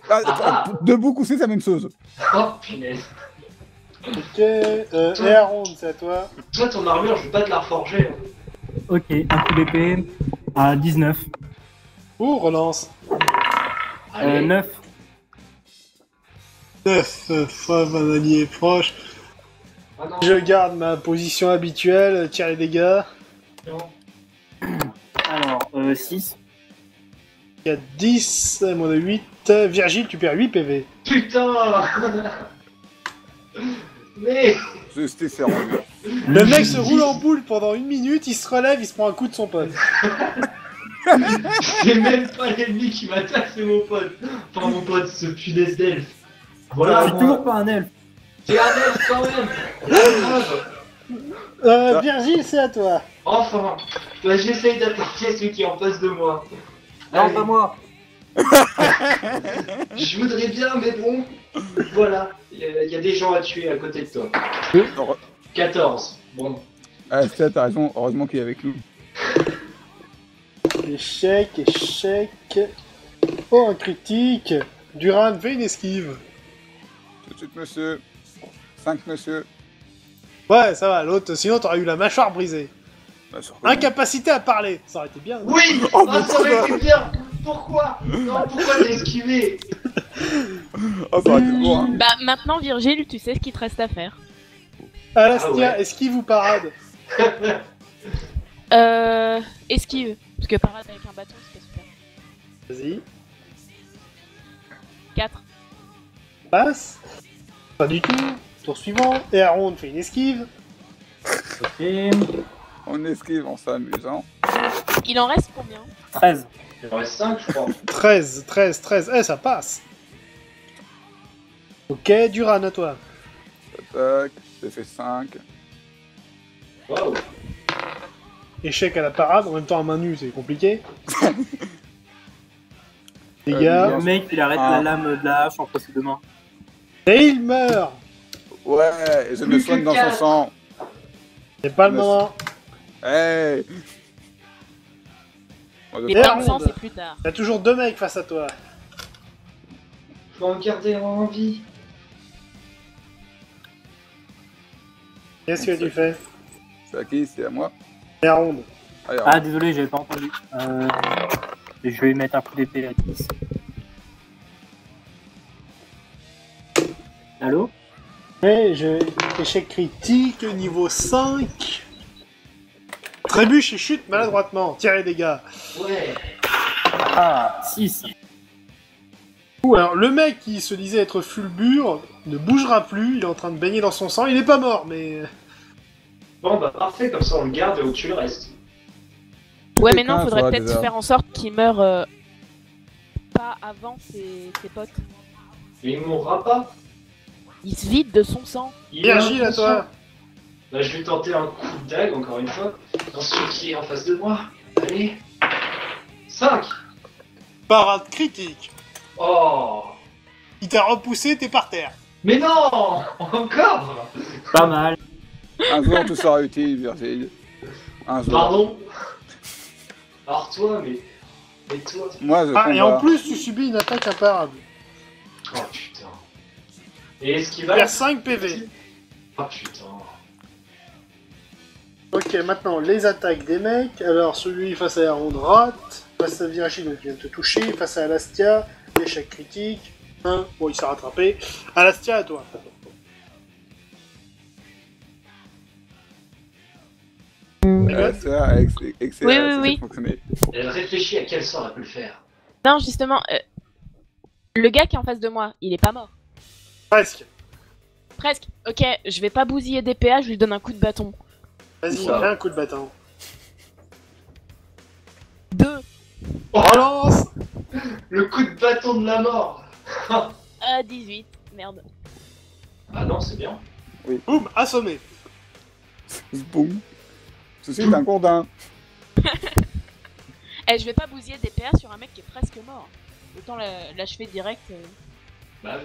par terre. Ah, debout couché, c'est la même chose. Oh punaise. ok. Et Aaron, c'est à toi. Toi, ton armure, je vais pas te la reforger. hein. Ok, un coup d'épée à 19. Ouh, relance. Allez. 9. 9 fois mon allié est proche. Ah non, Je garde ma position habituelle, tire les dégâts. non. Alors, 6. Il y a 10, moins de 8. Virgile, tu perds 8 PV. Putain. Mais Justice et revue. Le mec se roule en boule pendant 1 minute, il se relève, il se prend un coup de son pote. c'est même pas l'ennemi qui m'attaque, c'est mon pote. Enfin, mon pote, ce punaise d'elfe. Voilà, Je suis moi. toujours pas un elfe. T'es un elfe quand même. La preuve. Virgile, c'est à toi. Enfin. Bah, j'essaye d'attaquer celui qui est en face de moi. Non, Allez. pas moi. Je voudrais bien, mais bon. Voilà. Il y a des gens à tuer à côté de toi. 14. Bon. Ah, c'est ça, t'as raison, heureusement qu'il est avec nous. Échec, échec. Oh, un critique. Duran, fais une esquive. Tout de suite, monsieur. 5, monsieur. Ouais, ça va, l'autre, sinon t'aurais eu la mâchoire brisée. Bah, sur quoi Incapacité à parler, ça aurait été bien. non Oui. Oh, Ah, ça aurait été bien. Pourquoi? Non, pourquoi t'as esquivé? Oh, ça aurait été bon, hein. Bah maintenant, Virgile, tu sais ce qu'il te reste à faire. Alastia, Ah ouais. esquive ou parade? Esquive. Parce que parade avec un bâton, c'est pas super. Vas-y, 4. passe. Pas du tout. Tour suivant. Et Aaron fait une esquive. Ok. On esquive en s'amusant. Il en reste combien? 13. Il en reste 5, je crois. 13, 13, 13. Eh, ça passe. Ok, Duran, à toi. Tac, j'ai fait 5. Waouh. Échec à la parade, en même temps à main nue, c'est compliqué. Les Euh, gars. Le mec, il arrête Ah. la lame de la hache entre ses deux mains. Et il meurt. Ouais, et je me Plus soigne que dans son 4. sang. C'est pas le Mais- moment. Hey. Moi, je Les Et bains de Aaron. sang, c'est plus tard. T'as toujours 2 mecs face à toi. Faut en garder en vie. Qu'est-ce que tu fais? C'est à qui? C'est à moi? C'est la ronde. Allez, Ah, désolé, j'avais pas entendu. Je vais mettre un coup d'épée à 10. Allô? Ouais, échec critique, niveau 5. Trébuche et chute maladroitement. Tire les dégâts. Ouais. Ah, 6. Ouh, alors le mec qui se disait être fulbure ne bougera plus, il est en train de baigner dans son sang, il est pas mort, mais... Bon, bah parfait, comme ça on le garde et où tu le restes. Ouais, mais non, Quelqu'un, faudrait toi, peut-être déjà. faire en sorte qu'il meure pas avant ses potes. Mais il mourra pas. Il se vide de son sang. Il est Virgile, à inconscient. toi. Bah, je vais tenter un coup de dague, encore une fois, dans celui qui est en face de moi. Allez. 5. Parade critique. Oh. Il t'a repoussé, t'es par terre. Mais non. Encore. Pas mal. Un jour, tout sera utile, Virgile. Un jour. Pardon. Alors toi, mais toi. Moi, je Ah, et en combat. plus, tu subis une attaque imparable. Oh putain. Et est-ce qu'il Tu va... perds 5 PV. Oh putain. Ok, maintenant, les attaques des mecs. Alors, celui face à la ronde rate. Face à Virgile, qui vient de te toucher. Face à Alastia, échec critique. Bon, il s'est rattrapé. Alastia, à toi. Ça, excellent, Oui, oui, ça a oui. fonctionné. Elle réfléchit à quel sort elle peut le faire. Non, justement, le gars qui est en face de moi, il est pas mort. Presque. Presque. Ok, je vais pas bousiller des PA, je lui donne un coup de bâton. Vas-y, Ça. fais un coup de bâton. 2. Relance. Le coup de bâton de la mort. 18. Merde. Ah non, c'est bien. Boum, assommé. Boum. Ceci est un gourdin. Eh, je vais pas bousiller des PA sur un mec qui est presque mort. Autant l'achever direct. Bah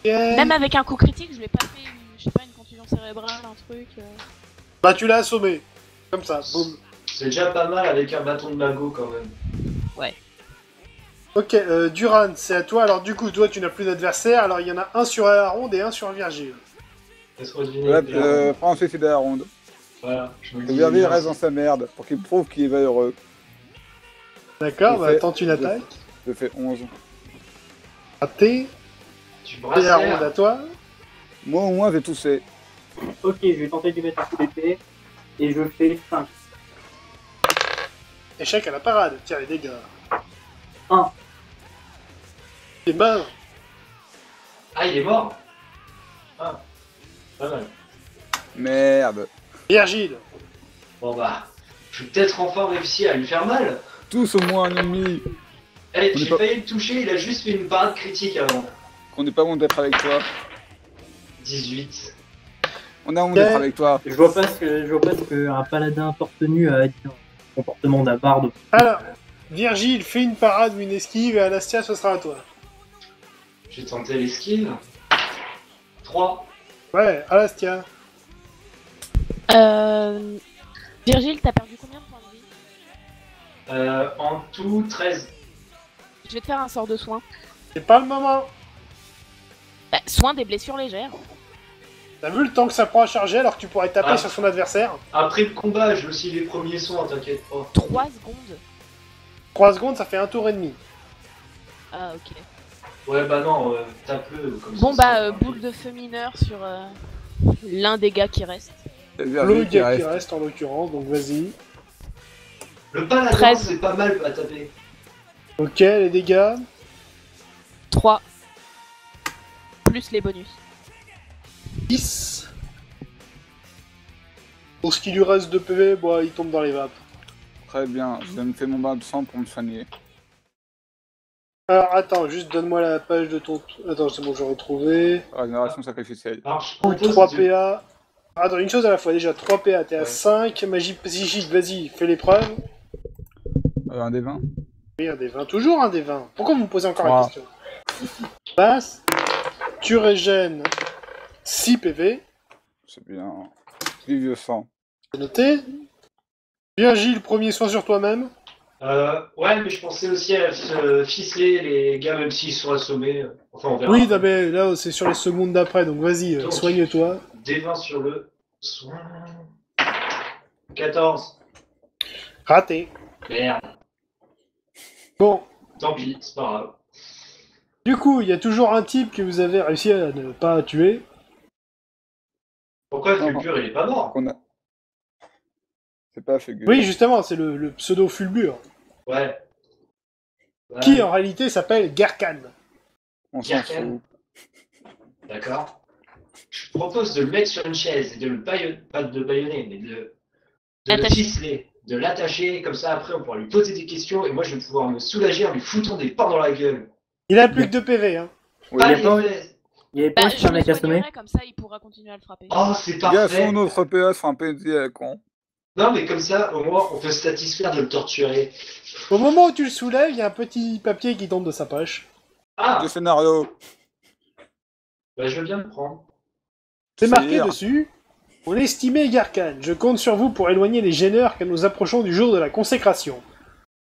oui. Même avec un coup critique, je lui ai pas fait je sais pas, une contusion cérébrale, un truc. Bah, tu l'as assommé. Comme ça, boum. C'est déjà pas mal avec un bâton de magot quand même. Ok, Duran, c'est à toi. Alors, du coup, toi, tu n'as plus d'adversaire. Alors, il y en a un sur la ronde et un sur Virgile. Laisse-moi deviner. Ouais, prends un suicide à la ronde. Voilà, je me Et dis. Virgile reste dans sa merde pour qu'il prouve qu'il va heureux. D'accord, Je bah, fais- tente une attaque. Je fais 11. Raté. Tu Et la ronde brassères. à toi. Moi, au moins, j'ai toussé. Ok, je vais tenter de lui mettre un coup d'épée. Et je fais 5. Échec à la parade. Tiens, les dégâts. 1. Il est mort. Ah, il est mort. Ah, pas mal. Merde. Virgile. Bon bah, je vais peut-être enfin réussir à lui faire mal. Tous au moins un ennemi. Eh, On est j'ai pas- failli le toucher, il a juste fait une parade critique avant. On n'est pas bon d'être avec toi. 18. On a honte d'être avec toi. Je vois pas ce qu'un paladin torse nu a à dire. Comportement d'un barde. Alors, Virgile, fais une parade ou une esquive et Alastia, ce sera à toi. J'ai tenté l'esquive. 3. Ouais, Alastia. Virgile, t'as perdu combien de points de vie En tout, 13. Je vais te faire un sort de soin. C'est pas le moment. Bah, soin des blessures légères. T'as vu le temps que ça prend à charger alors que tu pourrais taper Ah. sur son adversaire? Après le combat, j'ai aussi les premiers soins, t'inquiète pas. 3 secondes. 3 secondes, ça fait un tour et demi. Ah, ok. Ouais, bah non, tape-le comme ça. Bon, ça bah, va. boule de feu mineur sur l'un des gars qui reste. C'est Le Virgile qui gars qui reste. reste en l'occurrence, donc vas-y. Le paladin, 13. c'est pas mal à taper. Ok, les dégâts. 3. Plus les bonus. 10. Pour ce qui lui reste de PV, bon, il tombe dans les vapes. Très bien. Je me fais mon bain de sang pour me soigner. Alors attends, juste donne-moi la page de ton... Attends, c'est bon, j'ai retrouvé. Régénération sacrificielle. Alors, je propose 3 de- PA. Attends, une chose à la fois, déjà 3 PA, t'es à Ouais. 5. Magie psychique, vas-y, fais l'épreuve. Un des 20. Oui, un des 20, toujours un des 20. Pourquoi vous me posez encore la 3. question? Passe. Tu régènes 6 PV. C'est bien. Du vieux sang. C'est noté. Virgile, premier soin sur toi-même. Ouais, mais je pensais aussi à ficeler les gars, même s'ils sont assommés. Enfin, on verra. Oui, non, mais là, c'est sur les secondes d'après, donc vas-y, Donc. soigne-toi. Des 20 sur le soin. 14. Raté. Merde. Bon, Tant pis, c'est pas grave. du coup, il y a toujours un type que vous avez réussi à ne pas tuer. Pourquoi Non. Fulgur, il est pas mort? Qu'on a... C'est pas Fulgur. Oui, justement, c'est le pseudo Fulbur, Ouais. Ouais. qui en réalité s'appelle Gerkan. On s'en Garkan. fout. D'accord. Je propose de le mettre sur une chaise et de le baïonner, pas de le baïonner, mais de le L'attacher. ficeler, de l'attacher, comme ça après on pourra lui poser des questions et moi je vais pouvoir me soulager en lui foutant des pains dans la gueule. Il a plus que 2 PV, hein. Oui. Pas il y a les pas- fesses. Il y avait pas Bah, aussi je un le mec assommé. soignerai, comme ça il pourra continuer à le frapper. Oh, c'est Gars, parfait. son notre PA sur un PNJ à la con. Non, mais comme ça, au moins, on peut se satisfaire de le torturer. Au moment où tu le soulèves, il y a un petit papier qui tombe de sa poche. Ah, Le scénario. bah je veux bien le prendre. C'est marqué hier. dessus. Mon estimé Garkan, je compte sur vous pour éloigner les gêneurs car nous approchons du jour de la consécration.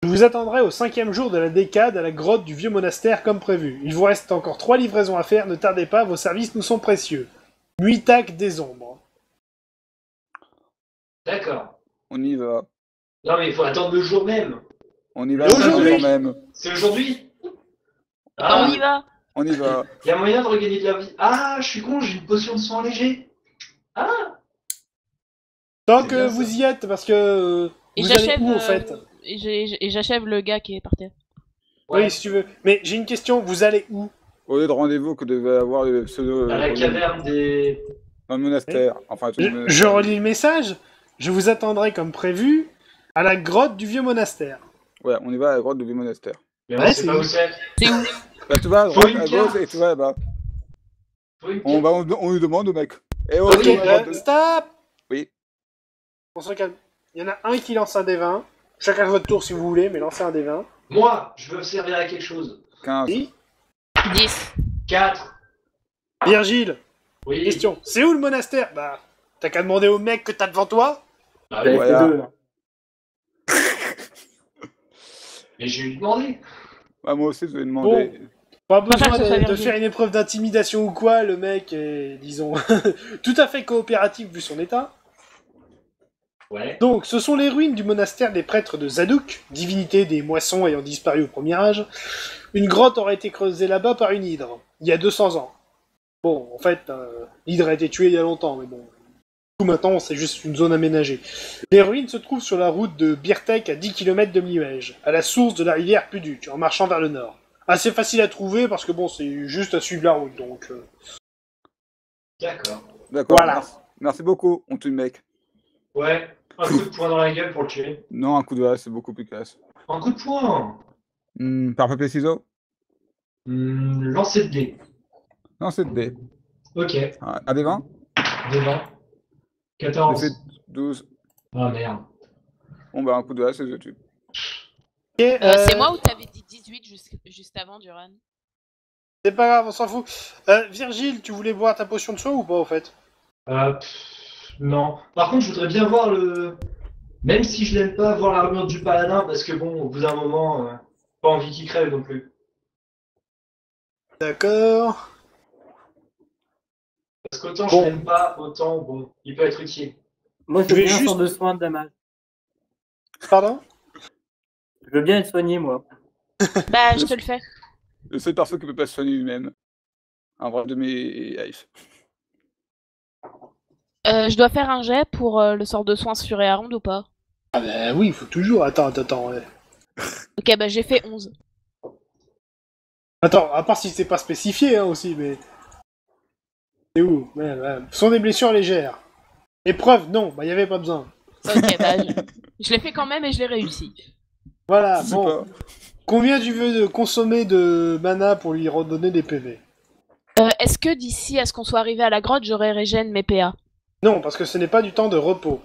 Je vous attendrai au 5e jour de la décade à la grotte du vieux monastère comme prévu. Il vous reste encore 3 livraisons à faire, ne tardez pas, vos services nous sont précieux. Nuitac des ombres. D'accord. On y va. Non, mais il faut attendre le jour même. On y va Et aujourd'hui quand même. C'est aujourd'hui. Bah, on y va. On y va. Il y a moyen de regagner de la vie. Ah, je suis con, j'ai une potion de sang léger. Ah, Tant C'est que bien, vous ça. y êtes, parce que Et vous allez j'achève. où, au fait Et j'achève le gars qui est par terre. ouais. Oui, si tu veux. Mais j'ai une question, vous allez où? Au lieu de rendez-vous que devait avoir le pseudo À la caverne des. dans le monastère. Enfin, tout le Je monastère. relis le message. Je vous attendrai comme prévu à la grotte du vieux monastère. Ouais, on y va à la grotte du monastère. Mais Ouais, on c'est sait pas où où c'est. C'est où? Bah, tu vas à Faut droite, une à gauche carte. et tu vas là-bas. Faut une On, carte. on lui demande au mec. Eh oh, Ok, tu vas à droite. Stop. Oui. On se calme. Il y en a un qui lance un des 20. Chacun votre tour si vous voulez, mais lancez un des 20. Moi, je veux me servir à quelque chose. 15. Oui. 10. 4. Virgile, Oui. question. C'est où le monastère? Bah, t'as qu'à demander au mec que t'as devant toi. Bah oui. J'avais Voilà. fait 2. Là. Mais j'ai lui demandé. Ah, moi aussi, je vais demander. Pas Enfin, besoin ça fait de Virgile. faire une épreuve d'intimidation ou quoi. Le mec est, disons, tout à fait coopératif vu son état. Ouais. Donc, ce sont les ruines du monastère des prêtres de Zaduk, divinité des moissons ayant disparu au premier âge. Une grotte aurait été creusée là-bas par une hydre, il y a 200 ans. Bon, en fait, l'hydre a été tuée il y a longtemps, mais bon. Tout maintenant, c'est juste une zone aménagée. Les ruines se trouvent sur la route de Birtek à 10 km de Mliwej, à la source de la rivière Puduk, en marchant vers le nord. Assez facile à trouver parce que bon, c'est juste à suivre la route, donc... D'accord. D'accord. Voilà. Merci beaucoup. On tue le mec. Ouais. Un coup de poing dans la gueule pour le tuer. Non, un coup de hache, c'est beaucoup plus classe. Un coup de poing. Par papier ciseaux. Lancer de dés. Non, c'est D. Ok. Un des 20. Devant. J'ai 14. fait 12. Ah merde. Bon, bah, un coup de hache et je tue. C'est moi ou t'avais dit 18 juste avant, Duran? C'est pas grave, on s'en fout. Virgile, tu voulais boire ta potion de soin ou pas, au fait? Non. Par contre, je voudrais bien voir le. Même si je l'aime pas, voir l'armure du paladin, parce que bon, au bout d'un moment, pas envie qu'il crève non plus. D'accord. Parce qu'autant Bon. je l'aime pas, autant bon, il peut être utile. Moi, je Je veux vais bien un juste- sort de soin de damage. Pardon? Je veux bien être soigné, moi. Bah, je te le fais. Le seul perso qui peut pas se soigner lui-même. Un vrai de mes life. Je dois faire un jet pour le sort de soins sur Earond ou pas? Ah bah oui, il faut toujours... Attends. Ouais. Ok, bah j'ai fait 11. Attends, à part si c'est pas spécifié, hein, aussi, mais... C'est où? Ouais. Ce sont des blessures légères. Épreuve, non, bah y avait pas besoin. Ok, bah je l'ai fait quand même et je l'ai réussi. Voilà, Je sais bon. pas. Combien tu veux de consommer de mana pour lui redonner des PV? Est-ce que d'ici à ce qu'on soit arrivé à la grotte, j'aurai régène mes PA? Non, parce que ce n'est pas du temps de repos.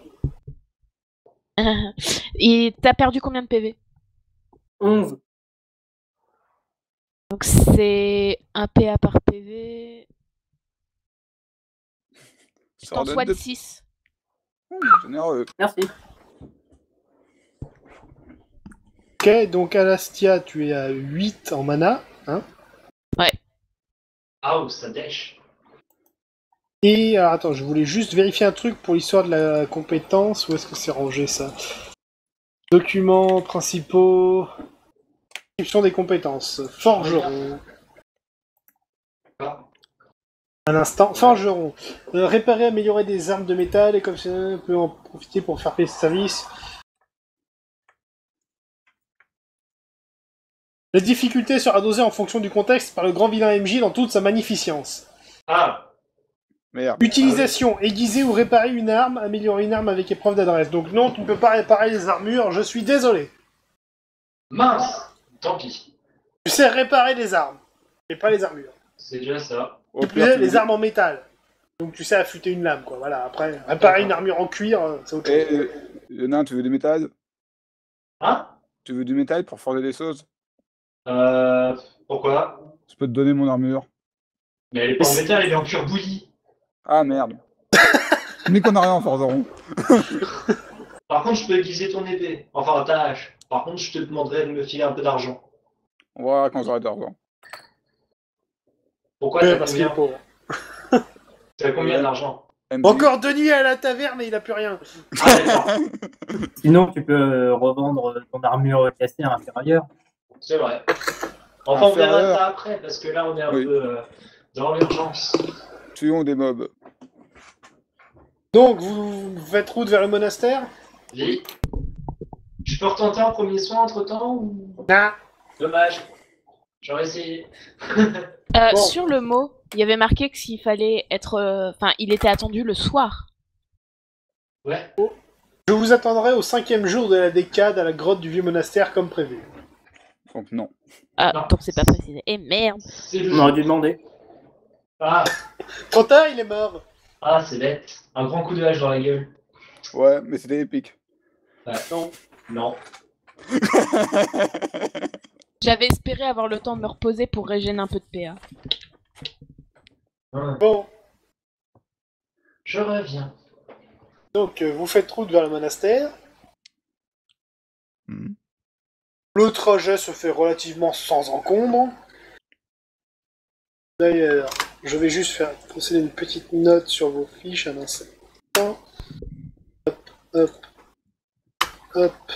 Et t'as perdu combien de PV? 11. Donc c'est un PA par PV. Je Ça t'en redonne soigne deux- 6. Généreux. Merci. Ok, donc Alastia, tu es à 8 en mana. Hein. Ah, ça dèche. Et alors, attends, je voulais juste vérifier un truc pour l'histoire de la compétence. Où est-ce que c'est rangé ça? Documents principaux. Description des compétences. Forgeron. Ah. Un instant. Forgeron. Réparer, améliorer des armes de métal et comme ça, on peut en profiter pour faire payer ce service. La difficulté sera dosée en fonction du contexte par le grand vilain MJ dans toute sa magnificence. Ah, Merde. Utilisation, aiguiser ou réparer une arme, améliorer une arme avec épreuve d'adresse. Donc non, tu ne peux pas réparer les armures, je suis désolé. mince. Tant pis. Tu sais réparer les armes, mais pas les armures. C'est déjà ça. Au Tu pire, sais tu les veux- armes en métal. Donc tu sais affûter une lame, quoi. Voilà, après, réparer une armure en cuir, c'est autre chose. Le nain, tu veux du métal? Hein? Tu veux du métal pour forger des choses? Pourquoi? Je peux te donner mon armure. Mais elle est pas en métal, elle est en cuir bouilli. Ah merde. Mais qu'on a rien en forgeron. Par contre, je peux aiguiser ton épée. Enfin, ta hache. Par contre, je te demanderai de me filer un peu d'argent. On va voir quand j'aurai de l'argent. Pourquoi t'as Parce qu'il est combien? pauvre. T'as combien d'argent? MJ. Encore Denis à la taverne et il a plus rien. Ah, d'accord. Sinon, tu peux revendre ton armure cassée à inférieur. C'est vrai. Enfin, on verra Inférieur. ça après, parce que là, on est un Oui. peu dans l'urgence. Tuons des mobs. Donc, vous faites route vers le monastère? Vie. Je peux retenter un premier soin entre-temps ou... Non. Dommage. J'aurais essayé. Bon. Sur le mot, il y avait marqué que s'il fallait être... Enfin, il était attendu le soir. Ouais. Je vous attendrai au 5e jour de la décade à la grotte du vieux monastère comme prévu. Donc non. Ah, Non. donc c'est pas précisé. Et merde. C'est le On aurait dû demander. Ah, Trop tard, il est mort. ah c'est bête. Un grand coup de hache dans la gueule. Ouais, mais c'était épique. Ouais. Non. Non. J'avais espéré avoir le temps de me reposer pour régénérer un peu de PA. Bon, Je reviens. donc vous faites route vers le monastère. Hmm. Le trajet se fait relativement sans encombre. D'ailleurs, je vais juste faire procéder une petite note sur vos fiches un instant. Hop, hop, hop,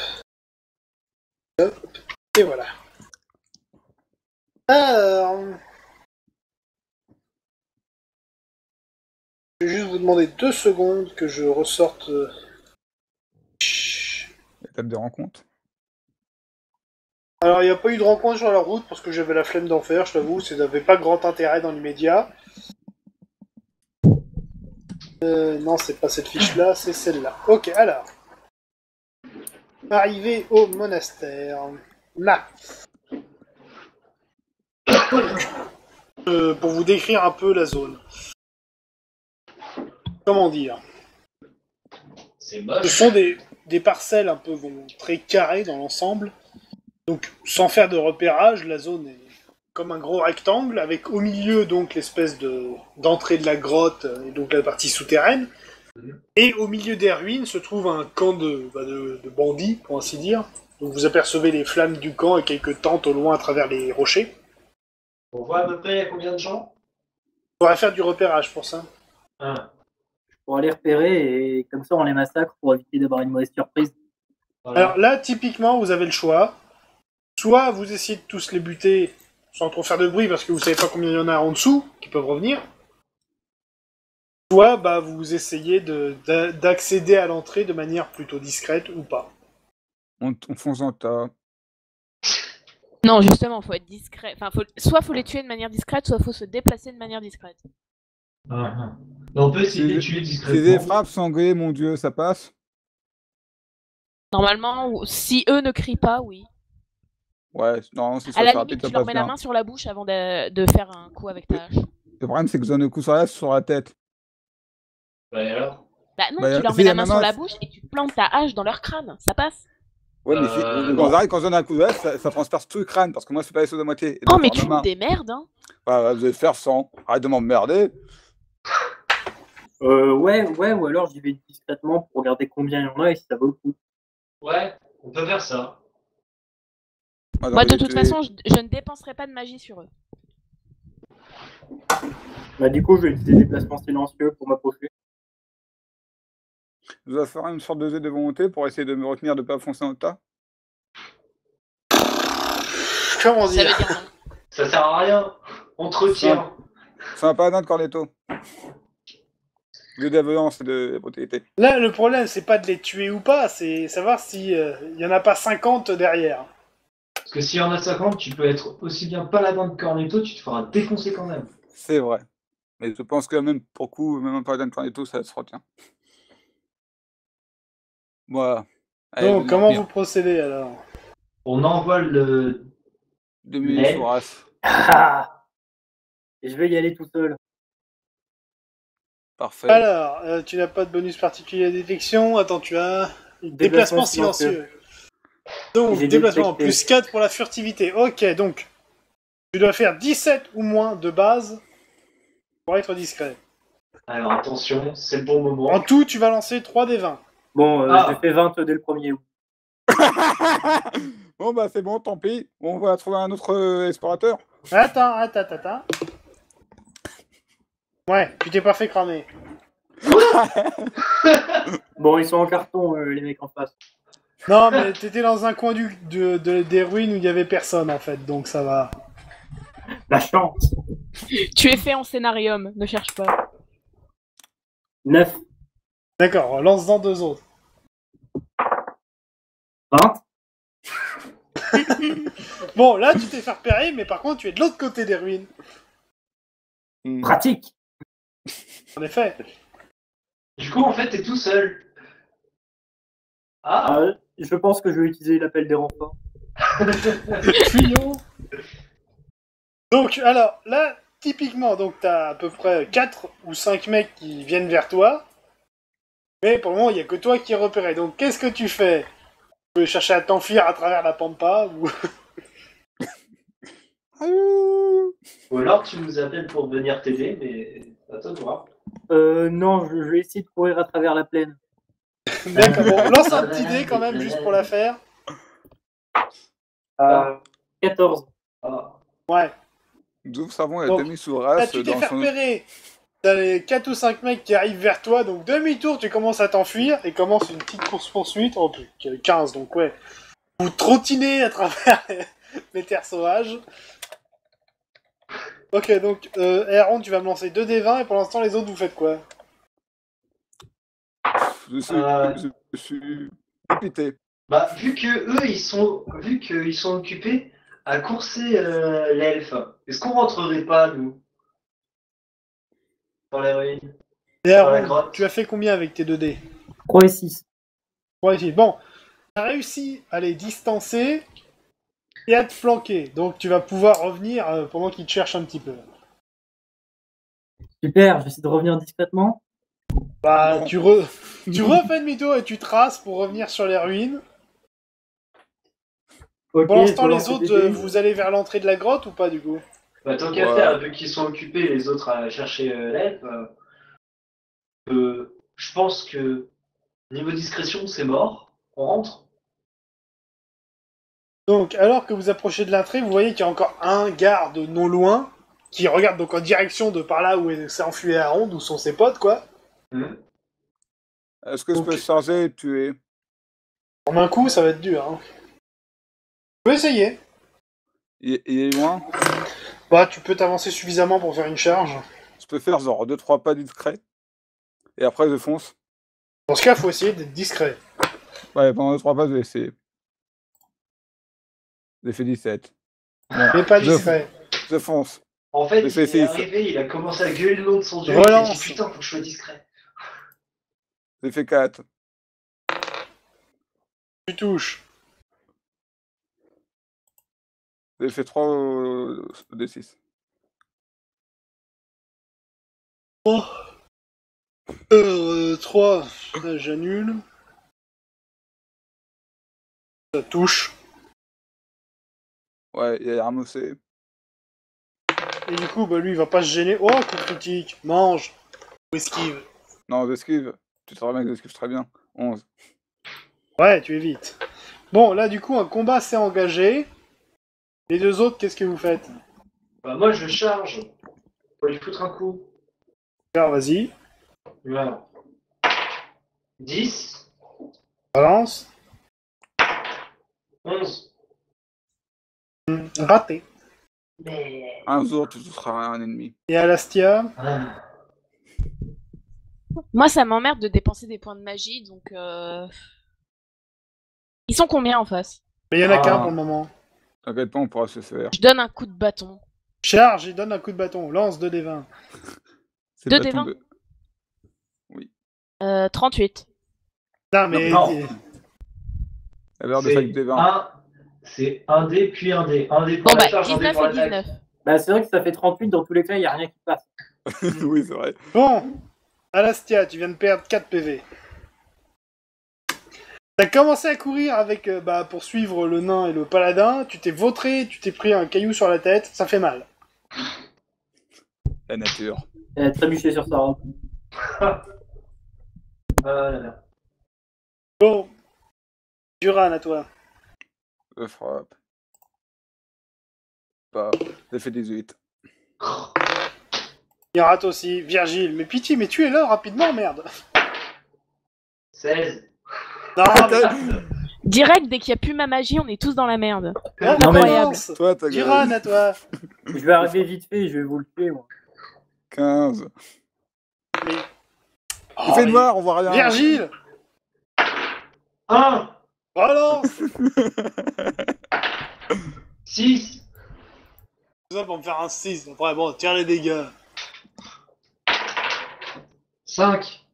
hop, et voilà. Alors, je vais juste vous demander 2 secondes que je ressorte. La table de rencontre. Alors, il n'y a pas eu de rencontre sur la route parce que j'avais la flemme d'en faire, je t'avoue, ça n'avait pas grand intérêt dans l'immédiat. Non, c'est pas cette fiche-là, c'est celle-là. Ok, alors. Arrivé au monastère. Là. Pour vous décrire un peu la zone. Comment dire? C'est Ce moche. sont des parcelles un peu très carrées dans l'ensemble. Donc, sans faire de repérage, la zone est comme un gros rectangle, avec au milieu donc l'espèce d'entrée de la grotte, et donc la partie souterraine. Et au milieu des ruines se trouve un camp de bandits, pour ainsi dire. Donc vous apercevez les flammes du camp et quelques tentes au loin à travers les rochers. On voit à peu près il y a combien de gens? Il faudra faire du repérage pour ça. Un. Pour les repérer et comme ça on les massacre pour éviter d'avoir une mauvaise surprise. Voilà. Alors là, typiquement, vous avez le choix. Soit vous essayez de tous les buter sans trop faire de bruit parce que vous savez pas combien il y en a en dessous qui peuvent revenir. Soit bah, vous essayez d'accéder à l'entrée de manière plutôt discrète ou pas. On fonce dans le tas. Non, justement, faut être discret. Enfin, soit faut les tuer de manière discrète, soit faut se déplacer de manière discrète. Mais on peut essayer de les tuer C'est des discrètement. frappes sanglées, mon dieu, ça passe. Normalement, si eux ne crient pas, oui. Ouais, non, si À ça la se rapide, limite, ça tu leur passe mets la bien. main sur la bouche avant de faire un coup avec ta hache. Le problème, c'est que donne le coup sur la tête. Ouais, alors. Bah non, Bah, tu leur si mets la la main sur main, la bouche et tu plantes ta hache dans leur crâne, ça passe. Ouais, mais non. quand je donne un coup de hache, ça transperce tout le crâne, parce que moi, c'est pas les sauts de moitié. Et Oh, donc, mais par tu ma main. me démerdes, hein. Ouais, vous allez faire sans. Arrête de m'emmerder. Ouais, ou alors j'y vais discrètement pour regarder combien il y en a et si ça vaut le coup. Ouais, on peut faire ça. Moi, j'ai Moi, envie de de les toute tuer. façon, je ne dépenserai pas de magie sur eux. Bah, du coup, je vais utiliser des placements silencieux pour m'approcher. Je dois faire une sorte de jet de volonté pour essayer de me retenir de pas foncer dans le tas. Comment Ça dire veut dire non. Ça sert à rien. On te retient. C'est un paladin de Cornetto. De bienveillance et de brutalité. Là, le problème, c'est pas de les tuer ou pas, c'est savoir si il y en a pas 50 derrière. Parce que s'il y en a 50, tu peux être aussi bien paladin de Cornetto, tu te feras défoncer quand même. C'est vrai. Mais je pense que même pour coup, même un paladin de Cornetto, ça se retient. Voilà. Allez, Donc, venez comment retenir. vous procédez alors? On envoie le... 2 minutes Mais- sur race. Ah et je vais y aller tout seul. Parfait. Alors, tu n'as pas de bonus particulier à détection. Attends, tu as déplacement Déplacement silencieux. Donc, J'ai déplacement détecté. plus 4 pour la furtivité. Ok, donc, tu dois faire 17 ou moins de base pour être discret. Alors attention, c'est le bon En moment. tout, tu vas lancer 3 des 20. Bon, Ah. j'ai fait 20 dès le premier août. Bon, bah, c'est bon, tant pis. On va trouver un autre explorateur. Attends. Ouais, tu t'es pas fait cramer. Bon, ils sont en carton, les mecs en face. Non, mais t'étais dans un coin des ruines où il y avait personne en fait, donc ça va. La chance. Tu es fait en scénarium, ne cherche pas. 9, D'accord, lance-en 2 autres. 20. Bon, là, tu t'es fait repérer, mais par contre, tu es de l'autre côté des ruines. Hmm. Pratique. En effet. Du coup, en fait, t'es tout seul. Ah, Je pense que je vais utiliser l'appel des renforts. Tuyau. Donc, alors, là, typiquement, donc t'as à peu près 4 ou 5 mecs qui viennent vers toi. Mais pour le moment, il n'y a que toi qui es repéré. Donc, qu'est-ce que tu fais? Tu peux chercher à t'enfuir à travers la pampa ou... ou alors tu nous appelles pour venir t'aider, mais à toi de voir. Non, je vais essayer de courir à travers la plaine. D'accord, bon, lance un petit dé quand même, juste pour la faire. 14. Ah. Ouais. Nous savons la Donc, demi sous Là, race tu t'es dans fait son. repérer. T'as les 4 ou 5 mecs qui arrivent vers toi, donc demi-tour, tu commences à t'enfuir et commence une petite course-poursuite. Oh, plus 15, donc ouais. Vous trottinez à travers les terres sauvages. Ok, donc Aaron, tu vas me lancer 2d20 et pour l'instant, les autres, vous faites quoi? Je suis dépité. Bah, vu qu'ils sont occupés à courser l'elfe, est-ce qu'on rentrerait pas, nous, dans les ruines? Et Dans la Aaron, grotte. tu as fait combien avec tes 2d? 3 et 6. Ouais, ici. Bon, tu as réussi à les distancer et à te flanquer. Donc tu vas pouvoir revenir pendant qu'ils te cherchent un petit peu. Super, j'essaie de revenir discrètement. Bah, tu refais demi-tour et tu traces pour revenir sur les ruines. Ok, Pour l'instant, je les lance autres, des dés. vous allez vers l'entrée de la grotte ou pas du coup? Bah, tant qu'à Ouais. faire, vu qu'ils sont occupés, les autres à chercher l'elfe, je pense que niveau discrétion, c'est mort. On rentre. Donc, alors que vous approchez de l'entrée, vous voyez qu'il y a encore un garde non loin qui regarde donc en direction de par là où s'est enfui Aaron, où sont ses potes, quoi. Est-ce que je Donc- peux charger et tuer? En un coup, ça va être dur. Hein. Tu peux essayer. Il est loin? Bah, tu peux t'avancer suffisamment pour faire une charge. Je peux faire genre 2-3 pas discrets. Et après, je fonce. Dans ce cas, il faut essayer d'être discret. Ouais, pendant 2-3 pas, je vais essayer. J'ai fait 17. Bon, Mais pas je- discret. je fonce. En fait, Mais il c'est- est c'est- arrivé, il a commencé à gueuler le nom de son dieu. Relance. Il a dit putain, faut que je sois discret. J'ai fait 4. Tu touches. J'ai fait 3 au D6. 3, j'annule. Ça touche. Ouais, il y a Hermosé. Et du coup, bah lui, il va pas se gêner. Oh, coup critique. Mange. Ou esquive. Non, j'esquive. Tu sais bien que j'esquive très bien. 11. Ouais, tu évites. Bon, là, du coup, un combat s'est engagé. Les deux autres, qu'est-ce que vous faites? Bah, moi, je charge. Faut lui foutre un coup. Alors, vas-y, Voilà. 10, balance. 11. Raté. Mais... Un jour, tu seras un ennemi. Et Alastia? Ah. Moi, ça m'emmerde de dépenser des points de magie, donc ils sont combien en face? Mais il y en a qu'un Ah. pour le moment. T'inquiète pas, on pourra se faire. Je donne un coup de bâton. Charge et donne un coup de bâton. Lance 2 des 20. C'est Deux le bâton des de- 38. Non, mais. Non. La valeur de chaque des 20. C'est un dé puis un dé. Un dé pour Bon la bah, charge, un dé 19 pour et l'attaque. 19. Bah, c'est vrai que ça fait 38, dans tous les cas, il n'y a rien qui passe. Oui, c'est vrai. Bon, Alastia, tu viens de perdre 4 PV. T'as commencé à courir avec, pour suivre le nain et le paladin, tu t'es vautré, tu t'es pris un caillou sur la tête, ça fait mal. La nature. Elle a trébuché sur sa robe. Là, là. Bon, Duran, à toi. Je frappe. Pas. J'ai fait 18. Il rate aussi, Virgile. Mais pitié, mais tuez-le rapidement, merde. 16. Non, mais... Direct, dès qu'il n'y a plus ma magie, on est tous dans la merde. Bon, Non, mais- recommence. Toi, t'as Duran, gagné. à toi. Je vais arriver vite fait, je vais vous le tuer, moi. 15. Mais... Il Oh, fait mais- noir, on voit rien. Virgile, 1, relance. 6, Tout ça pour me faire un 6. Après, bon, tire les dégâts. 5.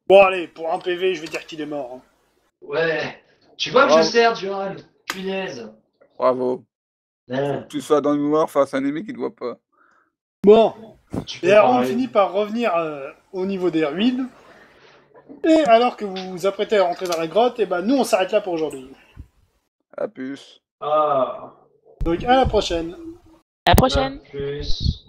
Bon, allez, pour un PV, je vais dire qu'il est mort. Hein. Ouais. Tu vois que Bravo. je sers, Duran. Punaise. Bravo. Ouais. Tu sois dans le noir face à un ennemi qui ne voit pas. Bon, Tu peux et alors on parler. finit par revenir au niveau des ruines. Et alors que vous vous apprêtez à rentrer dans la grotte, et ben nous on s'arrête là pour aujourd'hui. À plus. Ah. Donc à la prochaine. À la prochaine. Plus.